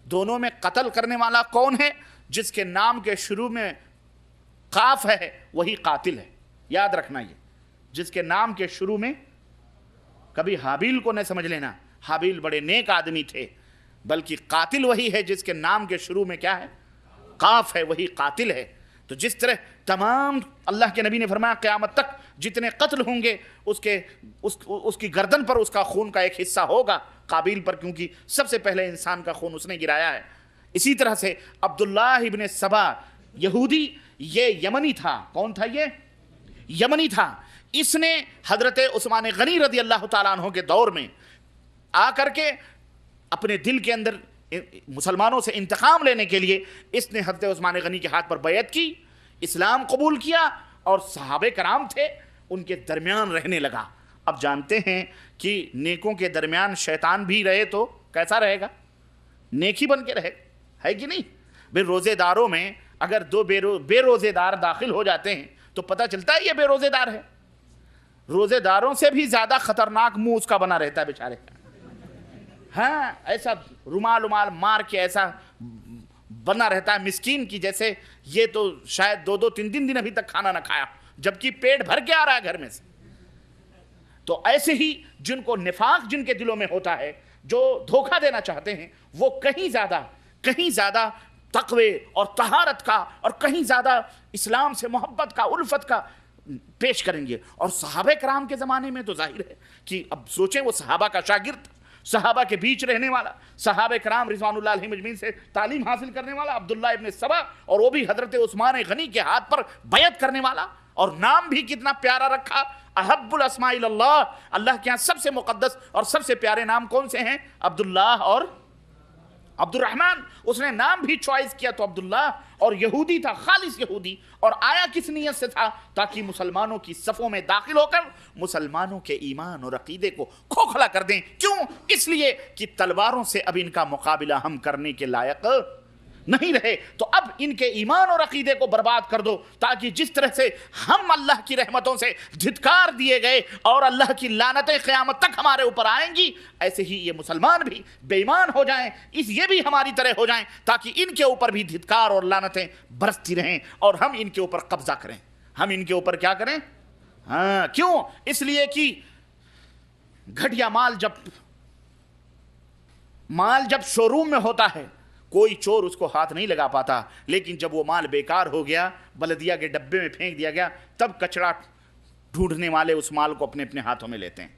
Speaker 1: دونوں میں قتل کرنے والا کون ہے؟ جس کے نام کے شروع میں قاف ہے وہی قاتل ہے، یاد رکھنا یہ، جس کے نام کے شروع میں، کبھی حابیل کو نہ سمجھ لینا، حابیل بڑے نیک آدمی تھے، بلکہ قاتل وہی ہے جس کے نام کے شروع میں کیا ہے؟ قاف ہے، وہی قاتل ہے۔ تو جس طرح تمام اللہ کے نبی نے فرمایا قیامت تک جتنے قتل ہوں گے اس کی گردن پر اس کا خون کا ایک حصہ ہوگا، قابیل پر، کیونکہ سب سے پہلے انسان کا خون اس نے گرایا ہے۔ اسی طرح سے عبداللہ ابن سبا یہودی، یہ یمنی تھا۔ کون تھا یہ؟ یمنی تھا۔ اس نے حضرت عثمان غنی رضی اللہ تعالیٰ عنہ کے دور میں آ کر کے اپنے دل کے اندر مسلمانوں سے انتقام لینے کے لیے اس نے حضرت عثمان غنی کے ہاتھ پر بیعت کی، اسلام قبول کیا، اور صحابہ کرام تھے ان کے درمیان رہنے لگا۔ اب جانتے ہیں کہ نیکوں کے درمیان شیطان بھی رہے تو کیسا رہے گا؟ نیکی بن کے رہے، ہے کہ نہیں؟ بے روزے داروں میں اگر دو بے روزے دار داخل ہو جاتے ہیں تو پتہ چلتا ہے یہ بے روزے دار ہے۔ روزے داروں سے بھی زیادہ خطرناک منہ اس کا بنا رہتا ہے بیچارے کا۔ ہاں، ایسا رومال مار کے ایسا بنا رہتا ہے مسکین کی جیسے یہ تو شاید 2-3 دن ابھی تک کھانا نہ کھایا، جبکہ پیٹ بھر کے آ رہا ہے گھر میں سے۔ تو ایسے ہی جن کو نفاق جن کے دلوں میں ہوتا ہے، جو دھوکہ دینا چاہتے ہیں، وہ کہیں زیادہ تقوی اور طہارت کا اور کہیں زیادہ اسلام سے محبت کا، الفت کا پیش کریں گے۔ اور صحابہ کرام کے زمانے میں تو ظاہر ہے کہ اب سوچیں، وہ صحابہ کا شاگرد، صحابہ کے بیچ رہنے والا، صحابہ کرام رضوان اللہ علیہم اجمعین سے تعلیم حاصل کرنے والا عبداللہ ابن سبا، اور وہ بھی حضرت عثمان غنی کے ہاتھ پر بیعت کرنے والا، اور نام بھی کتنا پیارا رکھا، احب الاسماء اللہ، اللہ کے یہاں سب سے مقدس اور سب سے پیارے نام کون سے ہیں؟ عبداللہ اور عبد الرحمن۔ اس نے نام بھی چوائس کیا تو عبداللہ، اور یہودی تھا، خالص یہودی، اور آیا کس نیت سے تھا؟ تاکہ مسلمانوں کی صفوں میں داخل ہو کر مسلمانوں کے ایمان اور عقیدے کو کھوکھلا کر دیں۔ کیوں؟ اس لیے کہ تلواروں سے اب ان کا مقابلہ ہم کرنے کے لائق نہیں رہے، تو اب ان کے ایمان اور عقیدے کو برباد کر دو، تاکہ جس طرح سے ہم اللہ کی رحمتوں سے دھتکار دیے گئے اور اللہ کی لعنتیں قیامت تک ہمارے اوپر آئیں گی، ایسے ہی یہ مسلمان بھی بے ایمان ہو جائیں، یہ بھی ہماری طرح ہو جائیں، تاکہ ان کے اوپر بھی دھتکار اور لعنتیں برستی رہیں اور ہم ان کے اوپر قبضہ کریں۔ ہم ان کے اوپر کیا کریں؟ ہاں، کیوں؟ اس لیے کہ گھٹیا مال جب شو روم میں ہوتا ہے کوئی چور اس کو ہاتھ نہیں لگا پاتا، لیکن جب وہ مال بیکار ہو گیا، بلدیہ کے ڈبے میں پھینک دیا گیا، تب کچڑا ڈھونڈنے والے اس مال کو اپنے ہاتھوں میں لیتے ہیں۔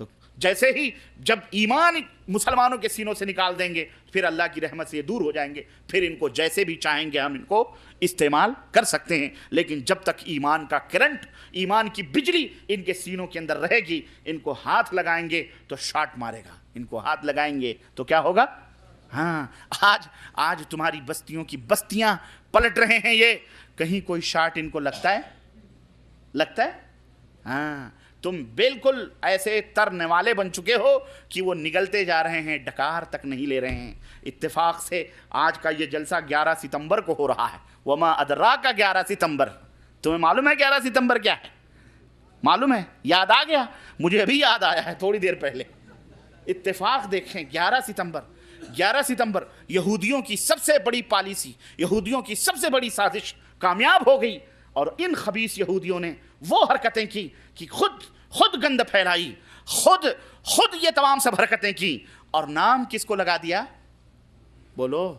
Speaker 1: تو جیسے ہی جب ایمان مسلمانوں کے سینوں سے نکال دیں گے، پھر اللہ کی رحمت سے یہ دور ہو جائیں گے، پھر ان کو جیسے بھی چاہیں گے ہم ان کو استعمال کر سکتے ہیں۔ لیکن جب تک ایمان کا کرنٹ، ایمان کی بجلی ان کے سینوں کے اندر رہے گی، ان کو ہاتھ لگائیں گے تو شاٹ مارے گا، ان کو ہاتھ لگائیں گے تو کیا ہوگا؟ ہاں، آج تمہاری بستیوں کی بستیاں پلٹ رہے ہیں، یہ کہیں کوئی شاٹ ان کو لگتا ہے؟ ہاں، تم بالکل ایسے ترنے والے بن چکے ہو کہ وہ نگلتے جا رہے ہیں، ڈکار تک نہیں لے رہے ہیں۔ اتفاق سے آج کا یہ جلسہ 11 ستمبر کو ہو رہا ہے، وما ادراک 11 ستمبر، تمہیں معلوم ہے 11 ستمبر کیا ہے؟ معلوم ہے؟ یاد آ گیا؟ مجھے ابھی یاد آیا ہے تھوڑی دیر پہلے۔ اتفاق دیکھیں، 11 ستمبر یہودیوں کی سب سے بڑی پالیسی، یہودیوں کی سب سے بڑی سازش کامیاب ہو گئی، اور ان خبیث یہودیوں نے وہ حرکتیں کی کہ خود گند پھیلائی، خود یہ تمام سب حرکتیں کی، اور نام کس کو لگا دیا؟ بولو،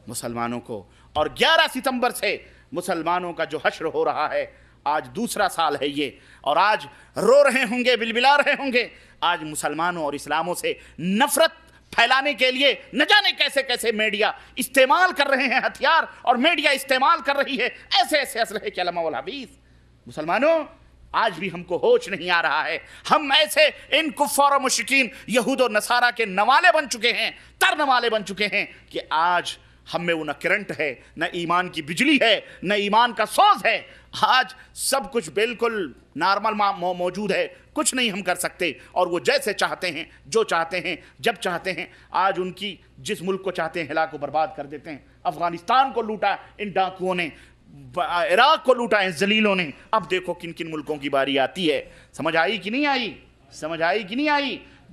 Speaker 1: مسلمانوں کو۔ اور 11 ستمبر سے مسلمانوں کا جو حشر ہو رہا ہے، آج دوسرا سال ہے یہ، اور آج رو رہے ہوں گے، بلبلا رہے ہوں گے۔ آج مسلمانوں اور اسلاموں سے نفرت پھیلانے کے لیے نہ جانے کیسے کیسے میڈیا استعمال کر رہے ہیں ہتھیار، اور میڈیا استعمال کر رہی ہے ایسے اسلحے کے علماء والحدیث۔ مسلمانوں، آج بھی ہم کو ہوش نہیں آ رہا ہے، ہم ایسے ان کفار و مشرکین یہود و نصارہ کے نوالے بن چکے ہیں، تر نوالے بن چکے ہیں، کہ آج ہم میں وہ نہ کرنٹ ہے، نہ ایمان کی بجلی ہے، نہ ایمان کا سوز ہے۔ آج سب کچھ بالکل نارمل موجود ہے، کچھ نہیں ہم کر سکتے، اور وہ جیسے چاہتے ہیں، جو چاہتے ہیں، جب چاہتے ہیں، آج ان کی جس ملک کو چاہتے ہیں ہلاک و برباد کر دیتے ہیں۔ افغانستان کو لوٹا ان ڈاکوؤں نے، عراق کو لوٹا ان ذلیلوں نے، اب دیکھو کن کن ملکوں کی باری آتی ہے۔ سمجھ آئی کہ نہیں آئی؟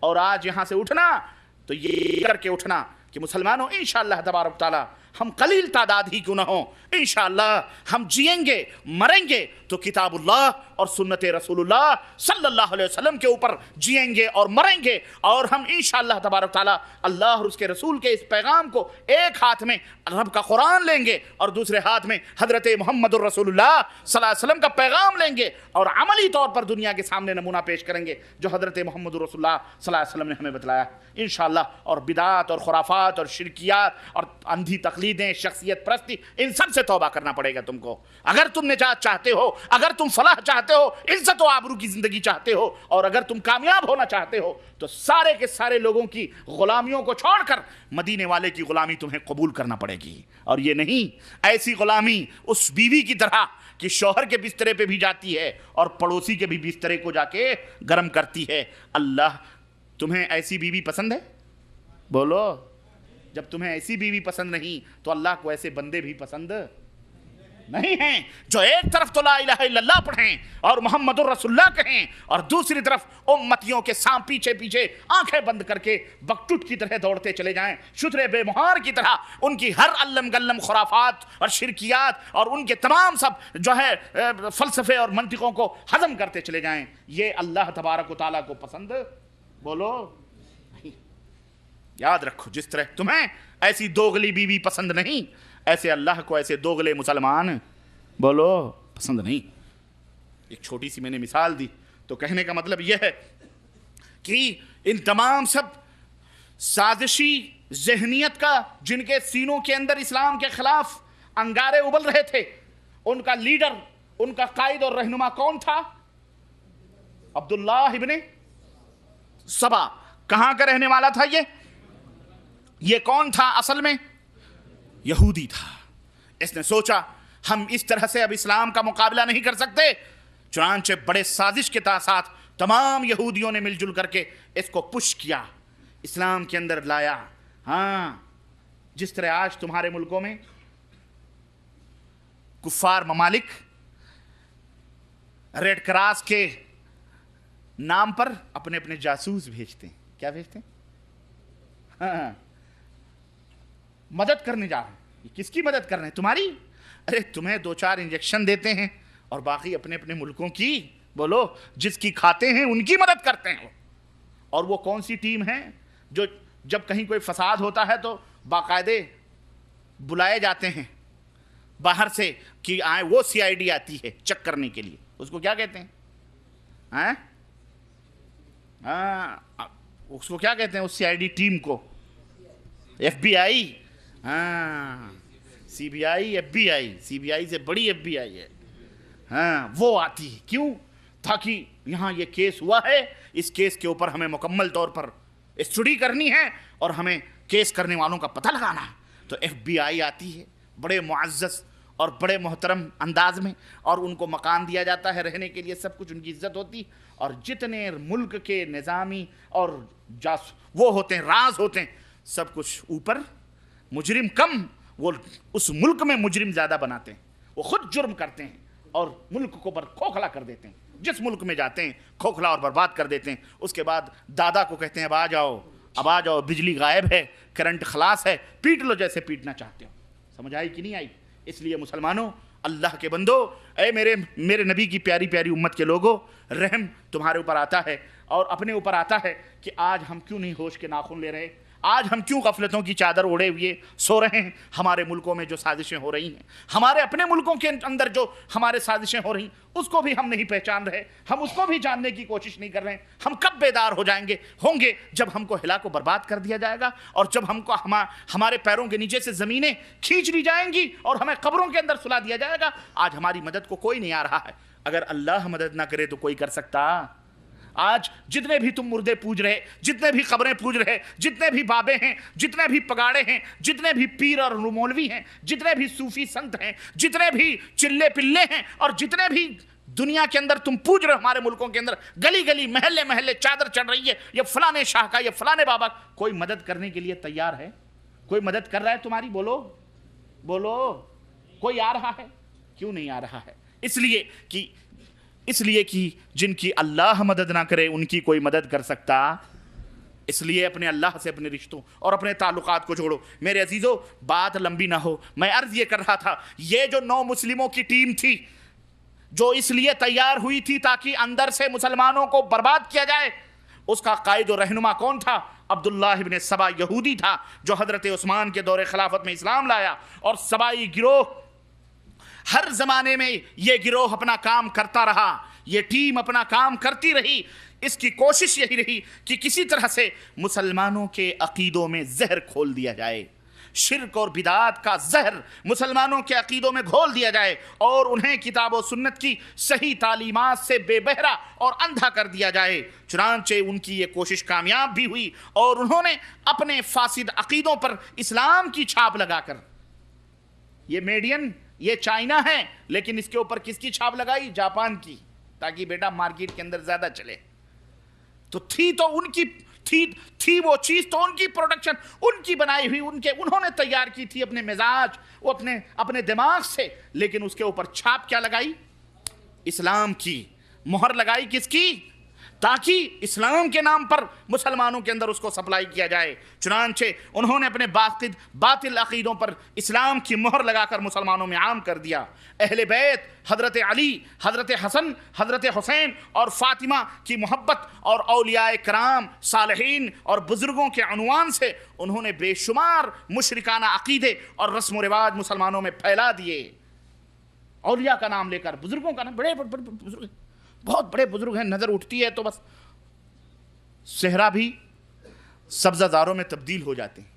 Speaker 1: اور آج یہاں سے اٹھنا تو یہ کر کے اٹھنا کہ مسلمانوں انشاءاللہ تبارک تعالی ہم قلیل تعداد ہی کیوں نہ ہوں، انشاءاللہ ہم جئیں گے مریں گے تو کتاب اللہ اور سنت رسول اللہ صلی اللہ علیہ وسلم کے اوپر جئیں گے اور مریں گے، اور ہم انشاءاللہ تبارک تعالی اللہ اور اس کے رسول کے اس پیغام کو ایک ہاتھ میں رب کا قرآن لیں گے اور دوسرے ہاتھ میں حضرت محمد الرسول اللہ صلی اللہ علیہ وسلم کا پیغام لیں گے اور عملی طور پر دنیا کے سامنے نمونہ پیش کریں گے جو حضرت محمد الرسول اللہ صلی اللہ علیہ وسلم نے ہمیں بتلایا انشاءاللہ۔ اور بدعات اور خرافات اور شرکیات اور اندھی تقلیدیں، شخصیت پرستی، ان سب سے توبہ کرنا پڑے گا تم کو۔ اگر تم نجات چاہتے ہو، اگر تم فلاح چاہتے ہو، عزت و آبرو کی زندگی چاہتے ہو، اور اگر تم کامیاب ہونا چاہتے ہو تو سارے کے سارے لوگوں کی غلامیوں کو چھوڑ کر مدینے والے کی غلامی تمہیں قبول کرنا پڑے گی۔ اور یہ نہیں ایسی غلامی اس بیوی کی طرح کہ شوہر کے بسترے پہ بھی جاتی ہے اور پڑوسی کے بھی بسترے کو جا کے گرم کرتی ہے۔ اللہ تمہیں ایسی بیوی پسند ہے؟ بولو۔ جب تمہیں ایسی بیوی پسند نہیں تو اللہ کو ایسے بندے بھی پسند نہیں ہیں جو ایک طرف تو لا الہ الا اللہ پڑھیں اور محمد الرسول اللہ کہیں اور دوسری طرف امتیوں کے سام پیچھے پیچھے آنکھیں بند کر کے بکٹوٹ کی طرح دوڑتے چلے جائیں، شترے بے مہار کی طرح ان کی ہر علم گلم خرافات اور شرکیات اور ان کے تمام سب جو ہے فلسفے اور منطقوں کو ہضم کرتے چلے جائیں۔ یہ اللہ تبارک و تعالیٰ کو پسند بولو یاد رکھو، جس طرح تمہیں ایسی دوغلی بیوی پسند نہیں، ایسے اللہ کو ایسے دوغلے مسلمان بولو پسند نہیں۔ ایک چھوٹی سی میں نے مثال دی تو کہنے کا مطلب یہ ہے کہ ان تمام سب سازشی ذہنیت کا جن کے سینوں کے اندر اسلام کے خلاف انگارے ابل رہے تھے، ان کا لیڈر، ان کا قائد اور رہنما کون تھا؟ عبداللہ ابن سبا۔ کہاں کا رہنے والا تھا یہ کون تھا اصل میں؟ یہودی تھا۔ اس نے سوچا ہم اس طرح سے اب اسلام کا مقابلہ نہیں کر سکتے، چنانچہ بڑے سازش کے ساتھ تمام یہودیوں نے مل جل کر کے اس کو پش کیا، اسلام کے اندر لایا۔ ہاں، جس طرح آج تمہارے ملکوں میں کفار ممالک ریڈ کراس کے نام پر اپنے اپنے جاسوس بھیجتے ہیں۔ کیا بھیجتے ہیں؟ ہاں، مدد کرنے جا رہے ہیں۔ کس کی مدد کر رہے ہیں؟ تمہاری؟ ارے تمہیں 2-4 انجیکشن دیتے ہیں اور باقی اپنے اپنے ملکوں کی بولو جس کی کھاتے ہیں ان کی مدد کرتے ہیں۔ اور وہ کون سی ٹیم ہے جو جب کہیں کوئی فساد ہوتا ہے تو باقاعدے بلائے جاتے ہیں باہر سے کہ آئیں، وہ CID آتی ہے چیک کرنے کے لیے، اس کو کیا کہتے ہیں؟ اس کو کیا کہتے ہیں اس CID ٹیم کو؟ FBI۔ ہاں، CBI FBI، CBI سے بڑی FBI ہے۔ ہاں، وہ آتی ہے کیوں؟ تاکہ یہاں یہ کیس ہوا ہے، اس کیس کے اوپر ہمیں مکمل طور پر اسٹڈی کرنی ہے اور ہمیں کیس کرنے والوں کا پتہ لگانا ہے، تو FBI آتی ہے بڑے معزز اور بڑے محترم انداز میں، اور ان کو مکان دیا جاتا ہے رہنے کے لیے، سب کچھ ان کی عزت ہوتی، اور جتنے ملک کے نظامی اور وہ ہوتے ہیں، راز ہوتے ہیں، سب کچھ اوپر، مجرم کم، وہ اس ملک میں مجرم زیادہ بناتے ہیں، وہ خود جرم کرتے ہیں اور ملک کو کھوکھلا کر دیتے ہیں، جس ملک میں جاتے ہیں کھوکھلا اور برباد کر دیتے ہیں۔ اس کے بعد دادا کو کہتے ہیں اب آ جاؤ، بجلی غائب ہے، کرنٹ خلاص ہے، پیٹ لو جیسے پیٹنا چاہتے ہو۔ سمجھ آئی کہ نہیں آئی؟ اس لیے مسلمانوں، اللہ کے بندو، اے میرے نبی کی پیاری پیاری امت کے لوگوں، رحم تمہارے اوپر آتا ہے اور اپنے اوپر آتا ہے کہ آج ہم کیوں نہیں ہوش کے ناخن لے رہے، آج ہم کیوں غفلتوں کی چادر اوڑے ہوئے سو رہے ہیں؟ ہمارے ملکوں میں جو سازشیں ہو رہی ہیں، ہمارے اپنے ملکوں کے اندر جو ہمارے سازشیں ہو رہی ہیں، اس کو بھی ہم نہیں پہچان رہے، ہم اس کو بھی جاننے کی کوشش نہیں کر رہے ہیں۔ ہم کب بیدار ہوں گے جب ہم کو ہلا کو برباد کر دیا جائے گا اور جب ہم کو ہمارے پیروں کے نیچے سے زمینیں کھینچ لی جائیں گی اور ہمیں قبروں کے اندر سلا دیا جائے گا۔ آج ہماری مدد کو کوئی نہیں آ رہا ہے، اگر اللہ مدد نہ کرے تو کوئی کر سکتا؟ آج جتنے بھی تم مردے پوج رہے، جتنے بھی قبریں پوج رہے، جتنے بھی بابے ہیں، جتنے بھی پگاڑے ہیں، جتنے بھی پیر اور مولوی ہیں، جتنے بھی صوفی سنت ہیں، جتنے بھی چلے پلے ہیں، اور جتنے بھی دنیا کے اندر تم پوج رہے ہو، ہمارے ملکوں کے اندر گلی گلی محلے محلے چادر چڑھ رہی ہے، یہ فلانے شاہ کا، یہ فلانے بابا، کوئی مدد کرنے کے لیے تیار ہے؟ کوئی مدد کر رہا ہے تمہاری؟ بولو کوئی آ رہا ہے؟ کیوں نہیں آ رہا ہے؟ اس لیے کہ اس لیے کہ جن کی اللہ مدد نہ کرے ان کی کوئی مدد کر سکتا، اس لیے اپنے اللہ سے اپنے رشتوں اور اپنے تعلقات کو جوڑو۔ میرے عزیزو، بات لمبی نہ ہو، میں عرض یہ کر رہا تھا، یہ جو 9 مسلموں کی ٹیم تھی جو اس لیے تیار ہوئی تھی تاکہ اندر سے مسلمانوں کو برباد کیا جائے، اس کا قائد و رہنما کون تھا؟ عبداللہ ابن سبا یہودی تھا، جو حضرت عثمان کے دور خلافت میں اسلام لایا، اور سبائی گروہ ہر زمانے میں یہ گروہ اپنا کام کرتا رہا، یہ ٹیم اپنا کام کرتی رہی۔ اس کی کوشش یہی رہی کہ کسی طرح سے مسلمانوں کے عقیدوں میں زہر کھول دیا جائے، شرک اور بدعات کا زہر مسلمانوں کے عقیدوں میں گھول دیا جائے، اور انہیں کتاب و سنت کی صحیح تعلیمات سے بے بہرا اور اندھا کر دیا جائے۔ چنانچہ ان کی یہ کوشش کامیاب بھی ہوئی، اور انہوں نے اپنے فاسد عقیدوں پر اسلام کی چھاپ لگا کر، یہ میڈین، یہ چائنا ہے، لیکن اس کے اوپر کس کی چھاپ لگائی؟ جاپان کی، تاکہ بیٹا مارکیٹ کے اندر زیادہ چلے۔ تو تھی تو ان کی تھی وہ چیز، تو ان کی پروڈکشن، ان کی بنائی ہوئی، انہوں نے تیار کی تھی اپنے مزاج، وہ اپنے دماغ سے، لیکن اس کے اوپر چھاپ کیا لگائی؟ اسلام کی مہر لگائی۔ کس کی؟ تاکہ اسلام کے نام پر مسلمانوں کے اندر اس کو سپلائی کیا جائے۔ چنانچہ انہوں نے اپنے باطل عقیدوں پر اسلام کی مہر لگا کر مسلمانوں میں عام کر دیا۔ اہل بیت، حضرت علی، حضرت حسن، حضرت حسین اور فاطمہ کی محبت، اور اولیاء کرام، صالحین اور بزرگوں کے عنوان سے انہوں نے بے شمار مشرکانہ عقیدے اور رسم و رواج مسلمانوں میں پھیلا دیے۔ اولیاء کا نام لے کر، بزرگوں کا نام، بڑے بزرگ، بہت بڑے بزرگ ہیں، نظر اٹھتی ہے تو بس صحرا بھی سبزہ زاروں میں تبدیل ہو جاتے ہیں۔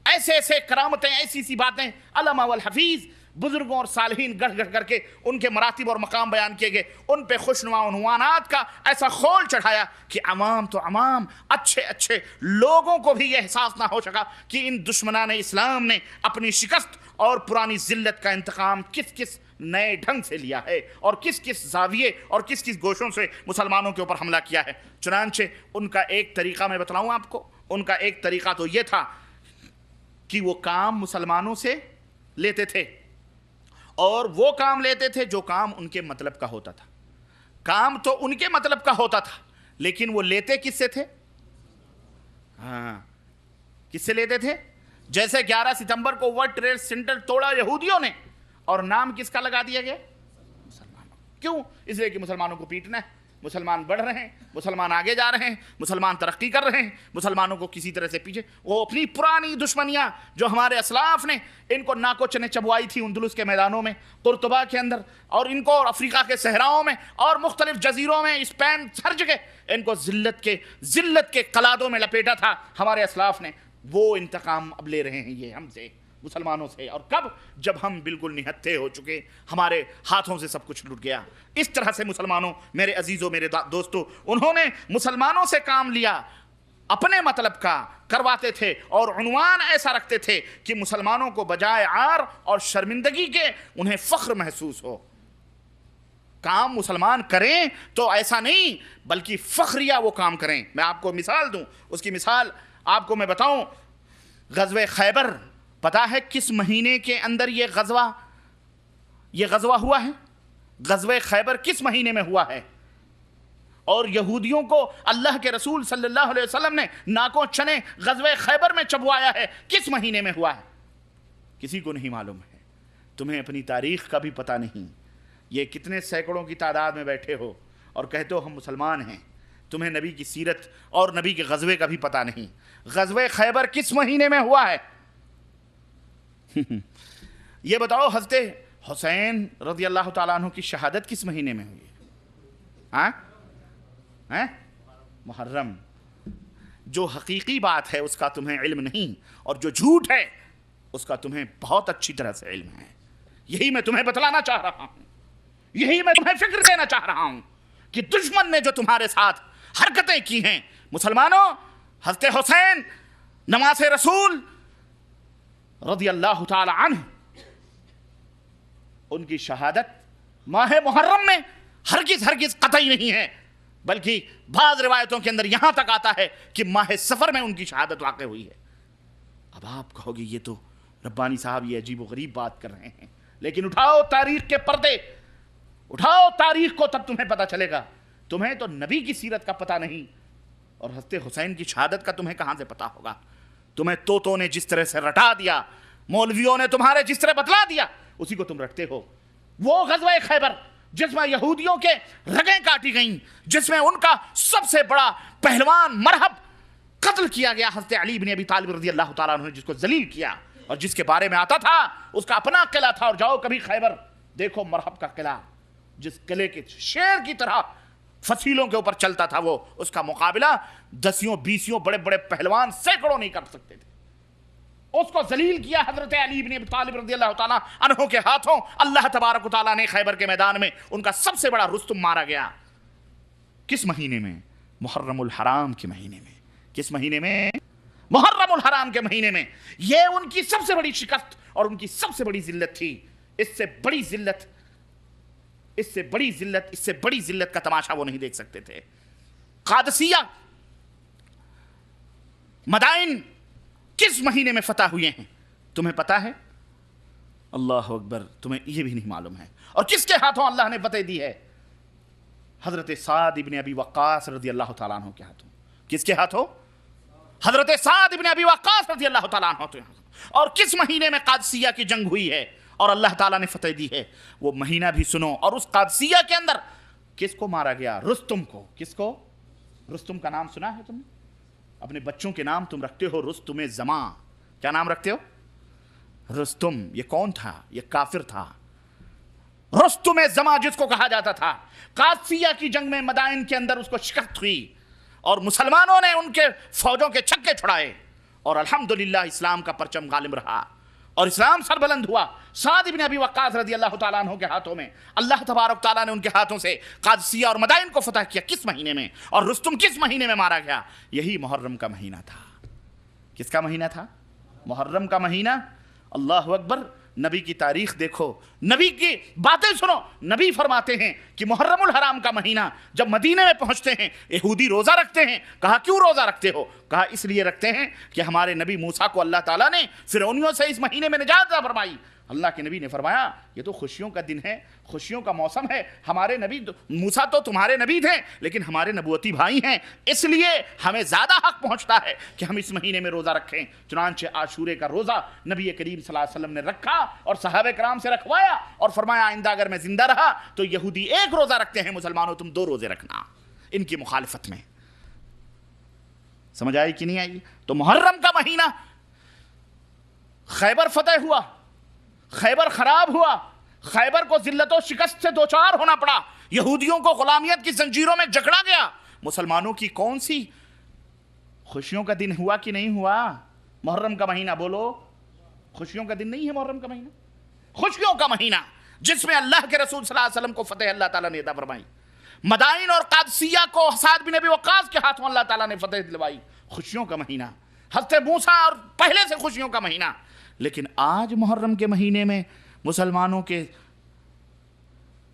Speaker 1: ایسے ایسے کرامتیں، ایسی سی باتیں، علماء والحفیظ، بزرگوں اور صالحین گڑھ گڑھ کر کے ان کے مراتب اور مقام بیان کیے گئے، ان پہ خوشنما عنوانات کا ایسا خول چڑھایا کہ عوام تو عوام، اچھے اچھے لوگوں کو بھی یہ احساس نہ ہو سکا کہ ان دشمنان اسلام نے اپنی شکست اور پرانی ذلت کا انتقام کس کس نئے ڈھنگ سے لیا ہے، اور کس کس زاویے اور کس کس گوشوں سے مسلمانوں کے اوپر حملہ کیا ہے۔ چنانچہ ان کا ایک طریقہ میں بتلاؤں آپ کو، ان کا ایک طریقہ تو یہ تھا کہ وہ کام مسلمانوں سے لیتے تھے، اور وہ کام لیتے تھے جو کام ان کے مطلب کا ہوتا تھا۔ کام تو ان کے مطلب کا ہوتا تھا، لیکن وہ لیتے کس سے تھے؟ کس سے لیتے تھے؟ جیسے 11 ستمبر کو ورلڈ ٹریڈ سینٹر توڑا یہودیوں نے، اور نام کس کا لگا دیا گیا؟ مسلمانوں۔ کیوں؟ اس لیے کہ مسلمانوں کو پیٹنا ہے، مسلمان بڑھ رہے ہیں، مسلمان آگے جا رہے ہیں، مسلمان ترقی کر رہے ہیں، مسلمانوں کو کسی طرح سے پیچھے۔ وہ اپنی پرانی دشمنیاں جو ہمارے اسلاف نے ان کو ناکو چنے چبوائی تھی اندلس کے میدانوں میں، قرطبہ کے اندر، اور ان کو افریقہ کے صحراؤں میں اور مختلف جزیروں میں، اسپین، ہر جگہ ان کو ذلت کے قلادوں میں لپیٹا تھا ہمارے اسلاف نے، وہ انتقام اب لے رہے ہیں یہ ہم سے، مسلمانوں سے۔ اور کب؟ جب ہم بالکل نہتے ہو چکے، ہمارے ہاتھوں سے سب کچھ لٹ گیا۔ اس طرح سے مسلمانوں، میرے عزیزوں، میرے دوستوں، انہوں نے مسلمانوں سے کام لیا، اپنے مطلب کا کرواتے تھے، اور عنوان ایسا رکھتے تھے کہ مسلمانوں کو بجائے عار اور شرمندگی کے انہیں فخر محسوس ہو۔ کام مسلمان کریں تو ایسا نہیں، بلکہ فخریہ وہ کام کریں۔ میں آپ کو مثال دوں، اس کی مثال آپ کو میں بتاؤں۔ غزوہ خیبر، پتا ہے کس مہینے کے اندر یہ غزوہ ہوا ہے؟ غزوہ خیبر کس مہینے میں ہوا ہے؟ اور یہودیوں کو اللہ کے رسول صلی اللہ علیہ وسلم نے ناکوں چنے غزوہ خیبر میں چبوایا ہے، کس مہینے میں ہوا ہے؟ کسی کو نہیں معلوم ہے۔ تمہیں اپنی تاریخ کا بھی پتہ نہیں، یہ کتنے سینکڑوں کی تعداد میں بیٹھے ہو اور کہتے ہو ہم مسلمان ہیں، تمہیں نبی کی سیرت اور نبی کے غزوے کا بھی پتہ نہیں۔ غزوہ خیبر کس مہینے میں ہوا ہے؟ یہ بتاؤ، حضرت حسین رضی اللہ تعالیٰ عنہ کی شہادت کس مہینے میں ہوئی ہے؟ محرم۔ جو حقیقی بات ہے اس کا تمہیں علم نہیں، اور جو جھوٹ ہے اس کا تمہیں بہت اچھی طرح سے علم ہے۔ یہی میں تمہیں بتلانا چاہ رہا ہوں، یہی میں تمہیں فکر دینا چاہ رہا ہوں کہ دشمن نے جو تمہارے ساتھ حرکتیں کی ہیں، مسلمانوں، حضرت حسین نماز رسول رضی اللہ تعالی عنہ، ان کی شہادت ماہ محرم میں ہرگز قطعی نہیں ہے، بلکہ بعض روایتوں کے اندر یہاں تک آتا ہے کہ ماہ سفر میں ان کی شہادت واقع ہوئی ہے۔ اب آپ کہو گے یہ تو ربانی صاحب یہ عجیب و غریب بات کر رہے ہیں، لیکن اٹھاؤ تاریخ کے پردے، اٹھاؤ تاریخ کو، تب تمہیں پتہ چلے گا. تمہیں تو نبی کی سیرت کا پتہ نہیں، اور حضرت حسین کی شہادت کا تمہیں کہاں سے پتہ ہوگا؟ تمہیں توتوں نے جس طرح سے رٹا دیا، مولویوں نے تمہارے جس طرح بتلا دیا، اسی کو تم رکھتے ہو. وہ غزوہ خیبر جس میں یہودیوں کے رگیں کاٹی گئیں، جس میں ان کا سب سے بڑا پہلوان مرحب قتل کیا گیا، حضرت علی بن ابی طالب رضی اللہ تعالیٰ عنہ نے جس کو ذلیل کیا، اور جس کے بارے میں آتا تھا اس کا اپنا قلعہ تھا. اور جاؤ کبھی خیبر دیکھو مرحب کا قلعہ، جس قلعے کے شیر کی طرح فصیلوں کے اوپر چلتا تھا، وہ اس کا مقابلہ 10-20 بڑے بڑے پہلوان سینکڑوں نہیں کر سکتے تھے. اس کو ذلیل کیا حضرت علی بن ابی طالب رضی اللہ تعالیٰ عنہ کے ہاتھوں. اللہ تبارک و تعالیٰ نے خیبر کے میدان میں ان کا سب سے بڑا رستم مارا گیا. کس مہینے میں؟ محرم الحرام کے مہینے میں. کس مہینے میں؟ محرم الحرام کے مہینے میں. یہ ان کی سب سے بڑی شکست اور ان کی سب سے بڑی ذلت تھی. اس سے بڑی ذلت کا تماشا وہ نہیں دیکھ سکتے تھے. قادسیہ مدائن کس مہینے میں فتح ہوئے ہیں تمہیں پتا ہے؟ اللہ اکبر، تمہیں یہ بھی نہیں معلوم ہے. اور کس کے ہاتھوں اللہ نے فتح دی ہے؟ حضرت سعد ابن ابی وقاص رضی اللہ تعالیٰ عنہ کے ہاتھوں. کس کے ہاتھوں؟ حضرت سعد ابن ابی وقاص رضی اللہ تعالیٰ عنہ. اور کس مہینے میں قادسیہ کی جنگ ہوئی ہے اور اللہ تعالیٰ نے فتح دی ہے؟ وہ مہینہ بھی سنو. اور اس قادسیہ کے اندر کس کو مارا گیا؟ رستم کو. کس کو؟ رستم کا نام سنا ہے تم نے؟ اپنے بچوں کے نام تم رکھتے ہو رستم زمان. کیا نام رکھتے ہو؟ رستم. یہ کون تھا؟ یہ کافر تھا. رستم زمان جس کو کہا جاتا تھا. قادسیہ کی جنگ میں مدائن کے اندر اس کو شکست ہوئی اور مسلمانوں نے ان کے فوجوں کے چھکے چھڑائے اور الحمدللہ اسلام کا پرچم غالب رہا اور اسلام سربلند ہوا. سعد بن ابی وقاص رضی اللہ تعالیٰ عنہ کے ہاتھوں میں اللہ تبارک تعالیٰ نے ان کے ہاتھوں سے قادسیہ اور مدائن کو فتح کیا. کس مہینے میں؟ اور رستم کس مہینے میں مارا گیا؟ یہی محرم کا مہینہ تھا. کس کا مہینہ تھا؟ محرم کا مہینہ. اللہ اکبر. نبی کی تاریخ دیکھو، نبی کی باتیں سنو. نبی فرماتے ہیں کہ محرم الحرام کا مہینہ جب مدینے میں پہنچتے ہیں یہودی روزہ رکھتے ہیں. کہا کیوں روزہ رکھتے ہو؟ کہا اس لیے رکھتے ہیں کہ ہمارے نبی موسیٰ کو اللہ تعالیٰ نے فرعونیوں سے اس مہینے میں نجات عطا فرمائی. اللہ کے نبی نے فرمایا یہ تو خوشیوں کا دن ہے، خوشیوں کا موسم ہے. ہمارے نبی موسیٰ تو تمہارے نبی تھے لیکن ہمارے نبوتی بھائی ہیں، اس لیے ہمیں زیادہ حق پہنچتا ہے کہ ہم اس مہینے میں روزہ رکھیں. چنانچہ عاشورے کا روزہ نبی کریم صلی اللہ علیہ وسلم نے رکھا اور صحابہ کرام سے رکھوایا اور فرمایا آئندہ اگر میں زندہ رہا تو یہودی 1 روزہ رکھتے ہیں، مسلمانوں تم 2 روزے رکھنا. ان کی مخالفت میں. سمجھ آئی کہ نہیں آئی؟ تو محرم کا مہینہ خیبر فتح ہوا، خیبر خراب ہوا، خیبر کو ذلت و شکست سے دوچار ہونا پڑا، یہودیوں کو غلامیت کی زنجیروں میں جکڑا گیا. مسلمانوں کی کون سی خوشیوں کا دن ہوا کہ نہیں ہوا؟ محرم کا مہینہ. بولو، خوشیوں کا دن نہیں ہے محرم کا مہینہ؟ خوشیوں کا مہینہ جس میں اللہ کے رسول صلی اللہ علیہ وسلم کو فتح اللہ تعالیٰ نے عطا فرمائی. مدائن اور قادسیہ کو سعد بن ابی وقاص کے ہاتھوں اللہ تعالیٰ نے فتح دلوائی. خوشیوں کا مہینہ. حضرت موسیٰ اور پہلے سے خوشیوں کا مہینہ. لیکن آج محرم کے مہینے میں مسلمانوں کے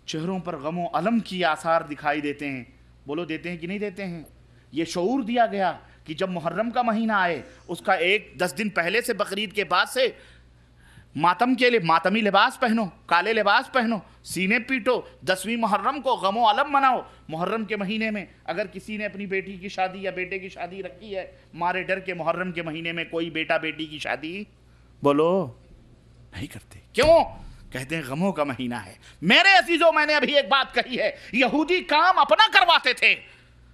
Speaker 1: چہروں پر غم و الم کی آثار دکھائی دیتے ہیں. بولو دیتے ہیں کہ نہیں دیتے ہیں؟ یہ شعور دیا گیا کہ جب محرم کا مہینہ آئے اس کا 10 دن پہلے سے بقرعید کے بعد سے ماتم کے لیے ماتمی لباس پہنو، کالے لباس پہنو، سینے پیٹو، 10ویں محرم کو غم و علم مناؤ. محرم کے مہینے میں اگر کسی نے اپنی بیٹی کی شادی یا بیٹے کی شادی رکھی ہے، مارے ڈر کے محرم کے مہینے میں کوئی بیٹا بیٹی کی شادی بولو نہیں کرتے. کیوں؟ کہتے ہیں غموں کا مہینہ ہے. میرے عزیزوں، میں نے ابھی ایک بات کہی ہے، یہودی کام اپنا کرواتے تھے،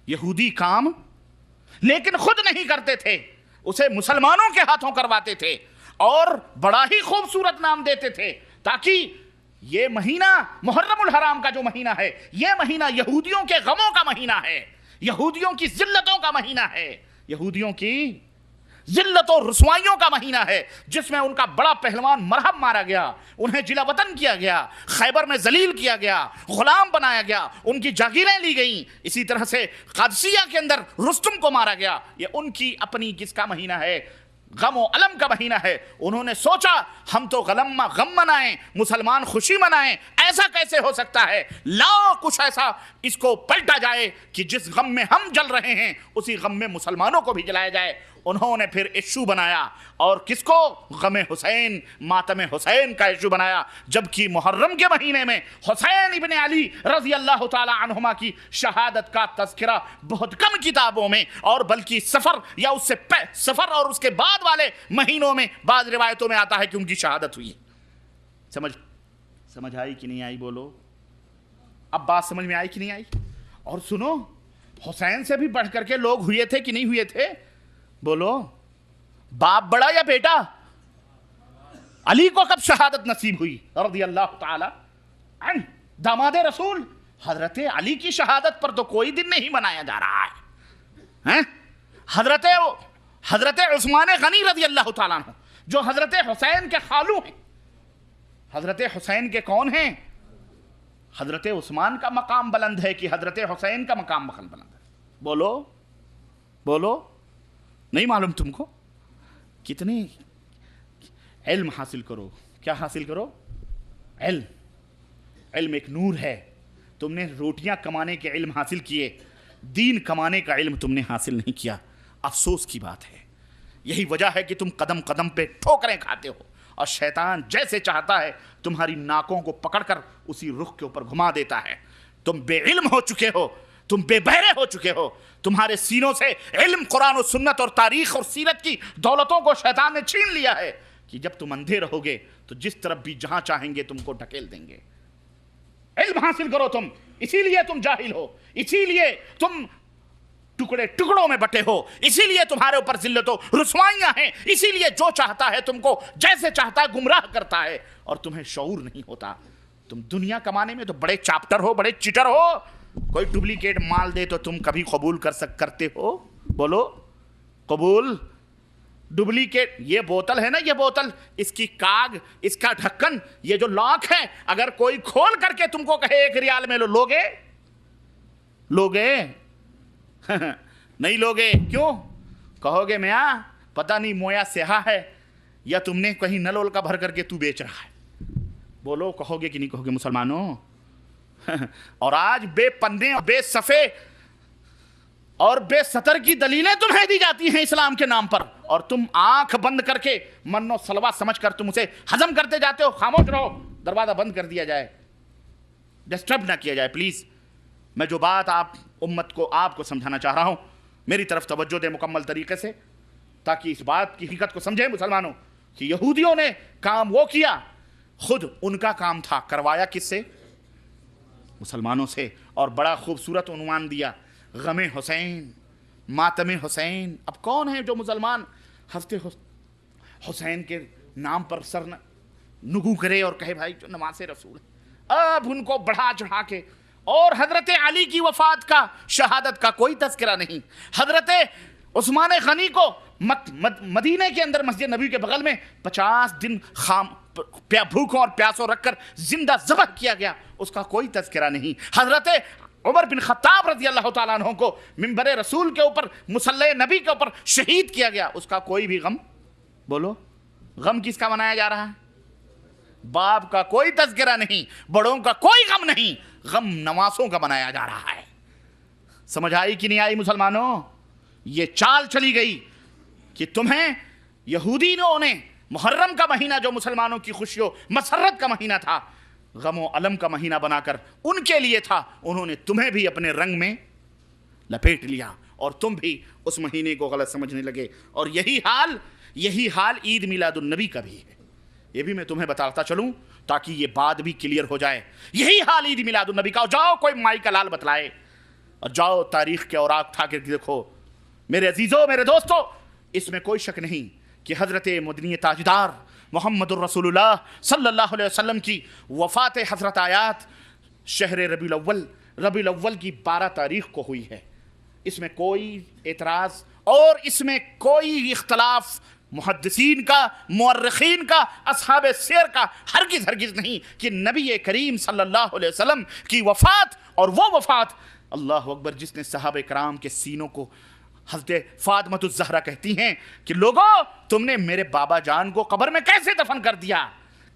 Speaker 1: یہودی کام لیکن خود نہیں کرتے تھے، اسے مسلمانوں کے ہاتھوں کرواتے تھے اور بڑا ہی خوبصورت نام دیتے تھے تاکہ یہ مہینہ محرم الحرام کا جو مہینہ ہے یہ مہینہ یہودیوں کے غموں کا مہینہ ہے، یہودیوں کی ذلتوں کا مہینہ ہے، یہودیوں کی ذلت و رسوائیوں کا مہینہ ہے، جس میں ان کا بڑا پہلوان مرحب مارا گیا، انہیں جلا وطن کیا گیا، خیبر میں ذلیل کیا گیا، غلام بنایا گیا، ان کی جاگیریں لی گئیں. اسی طرح سے قادسیہ کے اندر رستم کو مارا گیا. یہ ان کی اپنی کس کا مہینہ ہے؟ غم و علم کا مہینہ ہے. انہوں نے سوچا ہم تو غم منائیں، مسلمان خوشی منائیں، ایسا کیسے ہو سکتا ہے؟ لاؤ کچھ ایسا اس کو پلٹا جائے کہ جس غم میں ہم جل رہے ہیں اسی غم میں مسلمانوں کو بھی جلایا جائے۔ انہوں نے پھر ایشو بنایا، اور کس کو؟ غم حسین، ماتم حسین کا ایشو بنایا، جبکہ محرم کے مہینے میں حسین ابن علی رضی اللہ تعالی عنہما کی شہادت کا تذکرہ بہت کم کتابوں میں، اور بلکہ سفر یا اس سے سفر اور اس کے بعد والے مہینوں میں بعض روایتوں میں آتا ہے کہ ان کی شہادت ہوئی۔ سمجھ آئی کہ نہیں آئی؟ بولو، اب بات سمجھ میں آئی کہ نہیں آئی؟ اور سنو، حسین سے بھی بڑھ کر کے لوگ ہوئے تھے کہ نہیں ہوئے تھے؟ بولو، باپ بڑا یا بیٹا؟ علی کو کب شہادت نصیب ہوئی رضی اللہ تعالی عنہ؟ داماد رسول حضرت علی کی شہادت پر تو کوئی دن نہیں منایا جا رہا ہے۔ حضرت عثمان غنی رضی اللہ تعالیٰ عنہ جو حضرت حسین کے خالو ہیں، حضرت حسین کے کون ہیں؟ حضرت عثمان کا مقام بلند ہے کہ حضرت حسین کا مقام بلند ہے؟ بولو بولو، نہیں معلوم تم کو؟ کتنے علم حاصل کرو، کیا حاصل کرو؟ علم ایک نور ہے۔ تم نے روٹیاں کمانے کے علم حاصل کیے، دین کمانے کا علم تم نے حاصل نہیں کیا۔ افسوس کی بات ہے، یہی وجہ ہے کہ تم قدم قدم پہ ٹھوکریں کھاتے ہو، اور شیطان جیسے چاہتا ہے تمہاری ناکوں کو پکڑ کر اسی رخ کے اوپر گھما دیتا ہے۔ تم بے علم ہو چکے ہو، تم بے بہرے ہو چکے ہو، تمہارے سینوں سے علم قرآن و سنت اور تاریخ اور سیرت کی دولتوں کو شیطان نے چھین لیا ہے کہ جب تم اندھے رہو گے تو جس طرف بھی جہاں چاہیں گے تم کو ڈھکیل دیں گے۔ علم حاصل کرو تم، اسی لیے تم جاہل ہو، اسی لیے تم ٹکڑوں میں بٹے ہو، اسی لیے تمہارے اوپر ذلت و رسوائیاں ہیں، اسی لیے جو چاہتا ہے تم کو جیسے چاہتا ہے گمراہ کرتا ہے، اور تمہیں شعور نہیں ہوتا۔ تم دنیا کمانے میں تو بڑے چاپٹر ہو، بڑے چیٹر ہو۔ کوئی ڈپلیکیٹ مال دے تو تم کبھی قبول کرتے ہو؟ بولو، قبول؟ ڈپلیکیٹ، یہ بوتل ہے نا، یہ بوتل، اس کی کاغ، اس کا ڈھکن، یہ جو لاک ہے، اگر کوئی کھول کر کے تم کو کہے 1 ریال میں لوگے؟ نہیں لوگے۔ کیوں؟ کہو گے میاں پتہ نہیں مویا سیاہ ہے، یا تم نے کہیں نل کا بھر کر کے تو بیچ رہا ہے۔ بولو، کہو گے کہ نہیں کہو گے مسلمانوں؟ اور آج بے پنے اور بے صفے اور بے سطر کی دلیلیں تمہیں دی جاتی ہیں اسلام کے نام پر، اور تم آنکھ بند کر کے من و سلوا سمجھ کر تم اسے ہضم کرتے جاتے ہو۔ خاموش رہو، دروازہ بند کر دیا جائے، ڈسٹرب نہ کیا جائے پلیز۔ میں جو بات امت کو آپ کو سمجھانا چاہ رہا ہوں، میری طرف توجہ دے مکمل طریقے سے، تاکہ اس بات کی حقیقت کو سمجھیں مسلمانوں کہ یہودیوں نے کام وہ کیا، خود ان کا کام تھا، کروایا کس سے؟ مسلمانوں سے۔ اور بڑا خوبصورت عنوان دیا، غم حسین، ماتم حسین۔ اب کون ہے جو مسلمان ہفتے حسین کے نام پر سر نگو کرے اور کہے بھائی جو نماز رسول ہے؟ اب ان کو بڑھا چڑھا کے، اور حضرت علی کی وفات کا، شہادت کا کوئی تذکرہ نہیں۔ حضرت عثمان غنی کو مدینے کے اندر مسجد نبی کے بغل میں 50 دن بھوکوں اور پیاسوں رکھ کر زندہ ذبح کیا گیا، اس کا کوئی تذکرہ نہیں۔ حضرت عمر بن خطاب رضی اللہ تعالیٰ عنہ کو منبر رسول کے اوپر، مصلی نبی کے اوپر شہید کیا گیا، اس کا کوئی بھی غم؟ بولو، غم کس کا منایا جا رہا ہے؟ باپ کا کوئی تذکرہ نہیں، بڑوں کا کوئی غم نہیں، غم نواسوں کا منایا جا رہا ہے۔ سمجھ آئی کہ نہیں آئی مسلمانوں؟ یہ چال چلی گئی کہ تمہیں یہودیوں نے محرم کا مہینہ جو مسلمانوں کی خوشی و مسرت کا مہینہ تھا، غم و علم کا مہینہ بنا کر ان کے لیے تھا، انہوں نے تمہیں بھی اپنے رنگ میں لپیٹ لیا، اور تم بھی اس مہینے کو غلط سمجھنے لگے۔ اور یہی حال عید میلاد النبی کا بھی ہے۔ یہ بھی میں تمہیں بتاتا چلوں تاکہ یہ بات بھی کلیئر ہو جائے۔ یہی حال عید میلاد النبی کا۔ جاؤ کوئی مائی کا لال بتلائے، اور جاؤ تاریخ کے اوراق اٹھا کے دیکھو میرے عزیزوں، میرے دوستوں، اس میں کوئی شک نہیں کہ حضرت مدنی تاجدار محمد الرسول اللہ صلی اللہ علیہ وسلم کی وفات حضرت آیات شہر ربیع الاول کی 12 تاریخ کو ہوئی ہے۔ اس میں کوئی اعتراض اور اس میں کوئی اختلاف محدثین کا، مورخین کا، اصحاب سیر کا ہرگز نہیں کہ نبی کریم صلی اللہ علیہ وسلم کی وفات، اور وہ وفات اللہ اکبر جس نے صحابہ کرام کے سینوں کو، حضرت فاطمۃ الزہرا کہتی ہیں کہ لوگوں تم نے میرے بابا جان کو قبر میں کیسے دفن کر دیا؟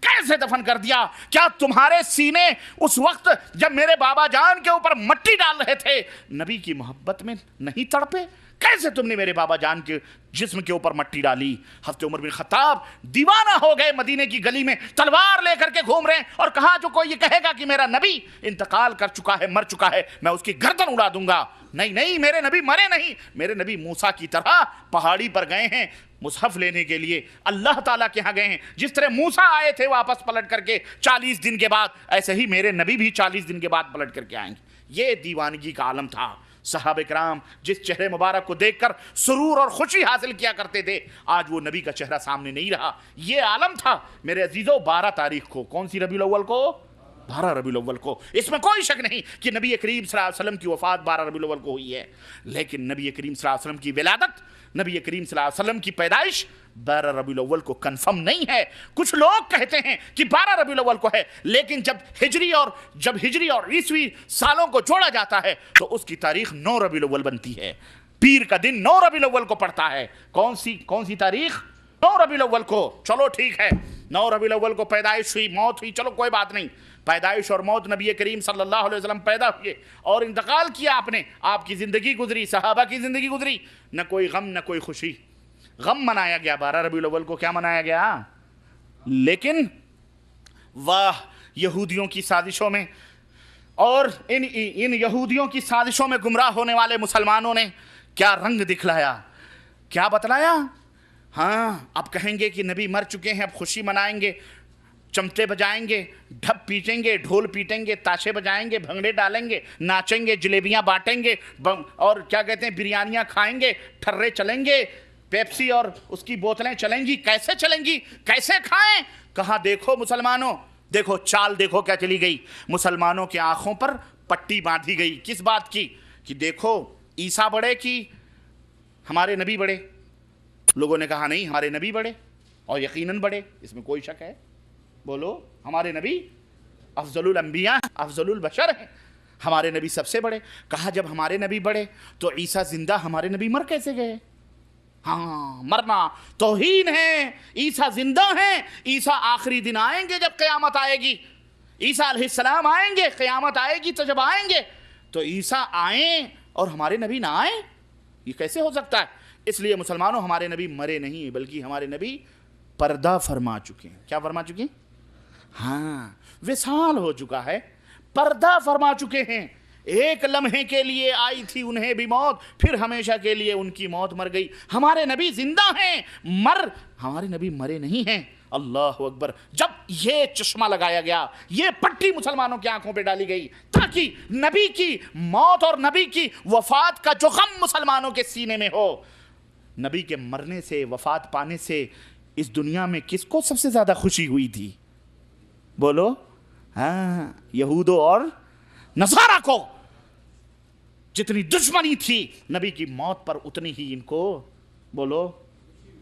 Speaker 1: کیسے دفن کر دیا؟ کیا تمہارے سینے اس وقت جب میرے بابا جان کے اوپر مٹی ڈال رہے تھے نبی کی محبت میں نہیں تڑپے؟ کیسے تم نے میرے بابا جان کے جسم کے اوپر مٹی ڈالی؟ حضرت عمر بن خطاب دیوانہ ہو گئے، مدینے کی گلی میں تلوار لے کر کے گھوم رہے ہیں، اور کہا جو کوئی یہ کہے گا کہ میرا نبی انتقال کر چکا ہے، مر چکا ہے، میں اس کی گردن اڑا دوں گا۔ نہیں نہیں، میرے نبی مرے نہیں، میرے نبی موسیٰ کی طرح پہاڑی پر گئے ہیں مصحف لینے کے لیے، اللہ تعالیٰ کے ہاں گئے ہیں۔ جس طرح موسیٰ آئے تھے واپس پلٹ کر کے 40 دن کے بعد، ایسے ہی میرے نبی بھی 40 دن کے بعد پلٹ کر کے آئیں گے۔ یہ دیوانگی کا عالم تھا۔ صحابہ کرام جس چہرے مبارک کو دیکھ کر سرور اور خوشی حاصل کیا کرتے تھے، آج وہ نبی کا چہرہ سامنے نہیں رہا۔ یہ عالم تھا میرے عزیزو 12 تاریخ کو، کون سی ربیع الاول کو؟ 12 ربیع الاول کو۔ اس میں کوئی شک نہیں کہ نبی کریم صلی اللہ علیہ وسلم کی وفات 12 ربیع الاول کو ہوئی ہے، لیکن نبی کریم صلی اللہ علیہ وسلم کی ولادت، نبی کریم صلی اللہ علیہ وسلم کی پیدائش 12 ربیع الاول کو کنفرم نہیں ہے۔ کچھ لوگ کہتے ہیں کہ 12 ربیع الاول کو ہے، لیکن جب ہجری اور عیسوی سالوں کو جوڑا جاتا ہے تو اس کی تاریخ 9 ربیع الاول بنتی ہے۔ پیر کا دن 9 ربیع الاول کو پڑتا ہے۔ کون سی تاریخ؟ 9 ربیع الاول کو۔ چلو ٹھیک ہے، 9 ربیع الاول کو پیدائش ہوئی، موت ہوئی، چلو کوئی بات نہیں۔ پیدائش اور موت، نبی کریم صلی اللہ علیہ وسلم پیدا ہوئے اور انتقال کیا آپ نے، آپ کی زندگی گزری، صحابہ کی زندگی گزری، نہ کوئی غم نہ کوئی خوشی۔ غم منایا گیا 12 ربیع الاول کو، کیا منایا گیا؟ لیکن واہ یہودیوں کی سازشوں میں اور ان یہودیوں کی سازشوں میں گمراہ ہونے والے مسلمانوں نے کیا رنگ دکھلایا، کیا بتلایا؟ ہاں اب کہیں گے کہ نبی مر چکے ہیں، اب خوشی منائیں گے، چمٹے بجائیں گے، ڈھپ پیٹیں گے، ڈھول پیٹیں گے، تاشے بجائیں گے، بھنگڑے ڈالیں گے، ناچیں گے، جلیبیاں بانٹیں گے، اور کیا کہتے ہیں بریانیاں کھائیں گے، ٹھرے چلیں گے، پیپسی اور اس کی بوتلیں چلیں گی۔ کیسے چلیں گی؟ کیسے کھائیں؟ کہا دیکھو مسلمانوں، دیکھو چال دیکھو کیا چلی گئی۔ مسلمانوں کے آنکھوں پر پٹی باندھی گئی، کس بات کی؟ کہ دیکھو عیسیٰ بڑے کہ ہمارے نبی بڑے؟ لوگوں نے کہا نہیں، ہمارے نبی بڑے، اور یقیناً بڑے، اس میں کوئی شک ہے؟ بولو، ہمارے نبی افضل الانبیاء افضل البشر ہیں، ہمارے نبی سب سے بڑے۔ کہا جب ہمارے نبی بڑے تو عیسیٰ زندہ، ہمارے نبی مر کیسے گئے؟ ہاں مرنا توہین ہے، عیسیٰ زندہ ہیں، عیسیٰ آخری دن آئیں گے جب قیامت آئے گی، عیسیٰ علیہ السلام آئیں گے، قیامت آئے گی تو جب آئیں گے تو عیسیٰ آئیں اور ہمارے نبی نہ آئیں، یہ کیسے ہو سکتا ہے؟ اس لیے مسلمانوں ہمارے نبی مرے نہیں، بلکہ ہمارے نبی پردہ فرما چکے ہیں۔ کیا فرما چکے ہیں؟ ہاں وصال ہو چکا ہے، پردہ فرما چکے ہیں۔ ایک لمحے کے لیے آئی تھی انہیں بھی موت، پھر ہمیشہ کے لیے ان کی موت مر گئی۔ ہمارے نبی زندہ ہیں، ہمارے نبی مرے نہیں ہیں۔ اللہ اکبر۔ جب یہ چشمہ لگایا گیا، یہ پٹی مسلمانوں کی آنکھوں پہ ڈالی گئی تاکہ نبی کی موت اور نبی کی وفات کا جو غم مسلمانوں کے سینے میں ہو۔ نبی کے مرنے سے، وفات پانے سے اس دنیا میں کس کو سب سے زیادہ خوشی ہوئی تھی؟ بولو۔ ہاں یہودوں اور نصارہ کو جتنی دشمنی تھی نبی کی موت پر، اتنی ہی ان کو بولو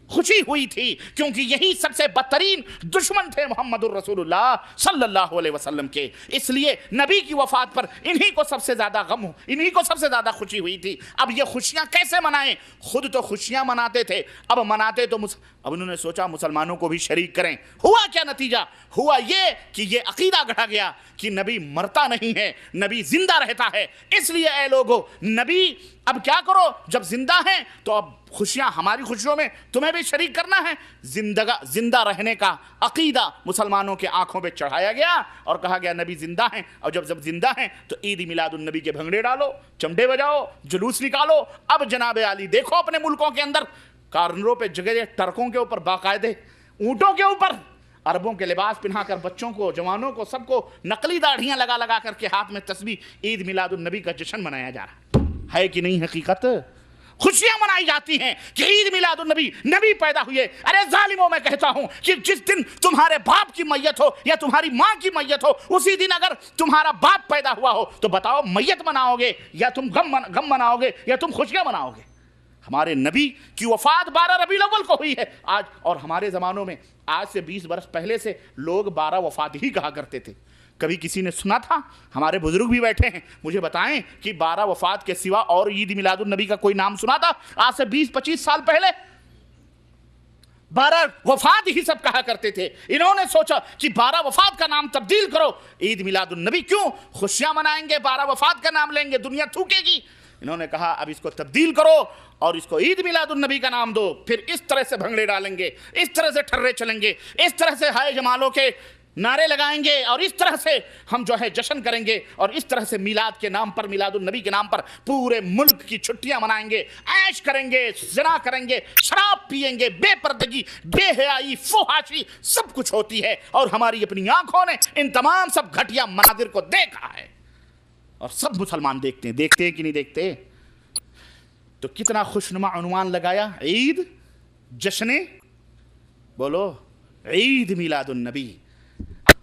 Speaker 1: خوشی ہوئی تھی، کیونکہ یہی سب سے بدترین دشمن تھے محمد الرسول اللہ صلی اللہ علیہ وسلم کے۔ اس لیے نبی کی وفات پر انہی کو سب سے زیادہ غم ہو، انہی کو سب سے زیادہ خوشی ہوئی تھی۔ اب یہ خوشیاں کیسے منائیں؟ خود تو خوشیاں مناتے تھے، اب مناتے تو اب انہوں نے سوچا مسلمانوں کو بھی شریک کریں۔ ہوا کیا نتیجہ؟ ہوا یہ کہ یہ عقیدہ گڑھا گیا کہ نبی مرتا نہیں ہے، نبی زندہ رہتا ہے۔ اس لیے اے لوگو، نبی اب کیا کرو، جب زندہ ہیں تو اب خوشیاں ہماری خوشیوں میں تمہیں بھی شریک کرنا ہے۔ زندہ رہنے کا عقیدہ مسلمانوں کے آنکھوں پہ چڑھایا گیا اور کہا گیا نبی زندہ ہیں، اور جب زندہ ہیں تو عید میلاد النبی کے بھنگڑے ڈالو، چمٹے بجاؤ، جلوس نکالو۔ اب جناب علی دیکھو اپنے ملکوں کے اندر کارنروں پہ جگہ ٹرکوں کے اوپر باقاعدے اونٹوں کے اوپر عربوں کے لباس پہنا کر بچوں کو، جوانوں کو، سب کو نقلی داڑھیاں لگا کر کے ہاتھ میں تسبیح، عید میلاد النبی کا جشن منایا جا رہا ہے کہ نہیں؟ حقیقت خوشیاں منائی جاتی ہیں کہ عید میلاد النبی، نبی پیدا ہوئے۔ ارے ظالموں، میں کہتا ہوں کہ جس دن تمہارے باپ کی میت ہو یا تمہاری ماں کی میت ہو، اسی دن اگر تمہارا باپ پیدا ہوا ہو تو بتاؤ میت مناؤ گے یا تم غم مناؤ گے یا تم خوشیاں مناؤ گے؟ ہمارے نبی کی وفات 12 ربیع الاول کو ہوئی ہے آج، اور ہمارے زمانوں میں آج سے 20 برس پہلے سے لوگ 12 وفات ہی کہا کرتے تھے۔ کبھی کسی نے سنا تھا؟ ہمارے بزرگ بھی بیٹھے ہیں، مجھے بتائیں کہ 12 وفات کے سوا اور عید میلاد النبی کا کوئی نام سنا تھا آج سے 20-25 سال پہلے؟ 12 وفات ہی سب کہا کرتے تھے. انہوں نے سوچا کہ 12 وفات کا نام تبدیل کرو, عید میلاد النبی کیوں, خوشیاں منائیں گے, 12 وفات کا نام لیں گے, دنیا تھوکے گی. انہوں نے کہا اب اس کو تبدیل کرو اور اس کو عید میلاد النبی کا نام دو. پھر اس طرح سے بھنگڑے ڈالیں گے, اس طرح سے ٹھرے چلیں گے, اس طرح سے ہائے جمالوں کے نعرے لگائیں گے, اور اس طرح سے ہم جو ہے جشن کریں گے, اور اس طرح سے میلاد کے نام پر, میلاد النبی کے نام پر پورے ملک کی چھٹیاں منائیں گے, عیش کریں گے, زنا کریں گے, شراب پیئیں گے, بے پردگی, بے حیائی, فحاشی سب کچھ ہوتی ہے. اور ہماری اپنی آنکھوں نے ان تمام سب گھٹیا مناظر کو دیکھا ہے, اور سب مسلمان دیکھتے ہیں. دیکھتے ہیں کہ نہیں دیکھتے؟ تو کتنا خوشنما عنوان لگایا, عید جشن, بولو عید میلاد النبی.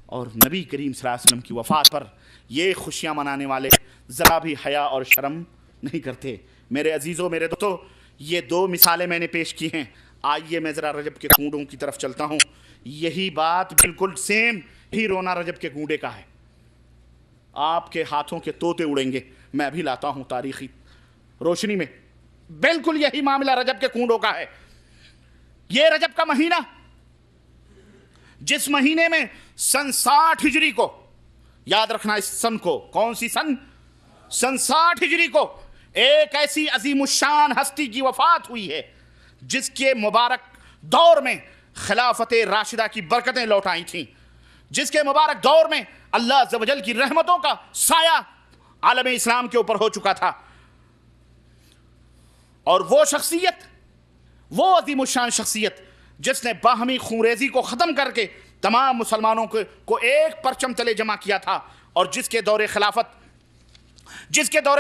Speaker 1: اور نبی کریم صلی اللہ علیہ وسلم کی وفات پر یہ خوشیاں منانے والے ذرا بھی حیا اور شرم نہیں کرتے. میرے عزیزوں, میرے دوستو, یہ 2 مثالیں میں نے پیش کی ہیں. آئیے میں ذرا رجب کے کنڈوں کی طرف چلتا ہوں. یہی بات بالکل سیم ہی رونا رجب کے کنڈے کا ہے. آپ کے ہاتھوں کے طوطے اڑیں گے, میں بھی لاتا ہوں تاریخی روشنی میں. بالکل یہی معاملہ رجب کے کنڈوں کا ہے. یہ رجب کا مہینہ, جس مہینے میں سن 60 ہجری کو, یاد رکھنا اس سن کو, کون سی سن, سن 60 ہجری کو ایک ایسی عظیم الشان ہستی کی وفات ہوئی ہے جس کے مبارک دور میں خلافت راشدہ کی برکتیں لوٹ آئی تھیں, جس کے مبارک دور میں اللہ عز و جل کی رحمتوں کا سایہ عالم اسلام کے اوپر ہو چکا تھا. اور وہ شخصیت, وہ عظیم الشان شخصیت جس نے باہمی خونریزی کو ختم کر کے تمام مسلمانوں کو ایک پرچم تلے جمع کیا تھا, اور جس کے دور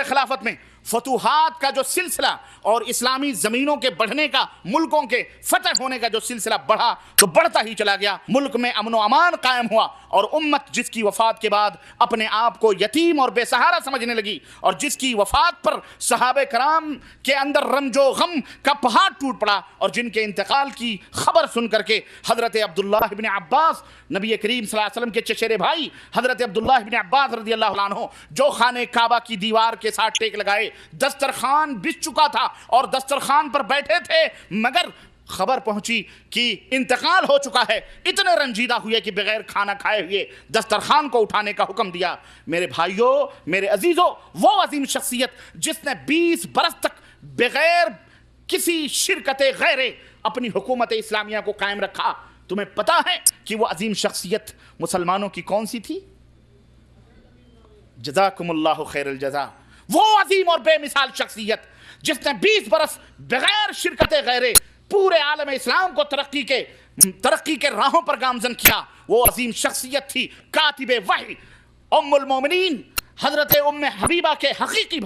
Speaker 1: خلافت میں فتوحات کا جو سلسلہ اور اسلامی زمینوں کے بڑھنے کا, ملکوں کے فتح ہونے کا جو سلسلہ بڑھا تو بڑھتا ہی چلا گیا. ملک میں امن و امان قائم ہوا, اور امت جس کی وفات کے بعد اپنے آپ کو یتیم اور بے سہارا سمجھنے لگی, اور جس کی وفات پر صحابہ کرام کے اندر رنج و غم کا پہاڑ ٹوٹ پڑا, اور جن کے انتقال کی خبر سن کر کے حضرت عبداللہ ابن عباس, نبی کریم صلی اللہ علیہ وسلم کے چچیرے بھائی حضرت عبداللہ ابن عباس رضی اللہ عنہ, جو خانہ کعبہ کی دیوار کے ساتھ ٹیک لگائے, دسترخوان بچ چکا تھا اور دسترخوان پر بیٹھے تھے, مگر خبر پہنچی کہ انتقال ہو چکا ہے, اتنے رنجیدہ ہوئے کہ بغیر کھانا کھائے ہوئے دسترخوان کو اٹھانے کا حکم دیا. میرے بھائیوں, میرے عزیزوں, وہ عظیم شخصیت جس نے 20 برس تک بغیر کسی شرکت غیر اپنی حکومت اسلامیہ کو قائم رکھا. تمہیں پتا ہے کہ وہ عظیم شخصیت مسلمانوں کی کون سی تھی؟ جزاکم اللہ خیر الجزا. وہ عظیم اور بے مثال شخصیت جس نے 20 برس بغیر شرکت غیر پورے عالم اسلام کو ترقی کے راہوں پر گامزن کیا, وہ عظیم شخصیت تھی کاتب وحی ام المومنین حضرت ام حبیبہ کے حقیقی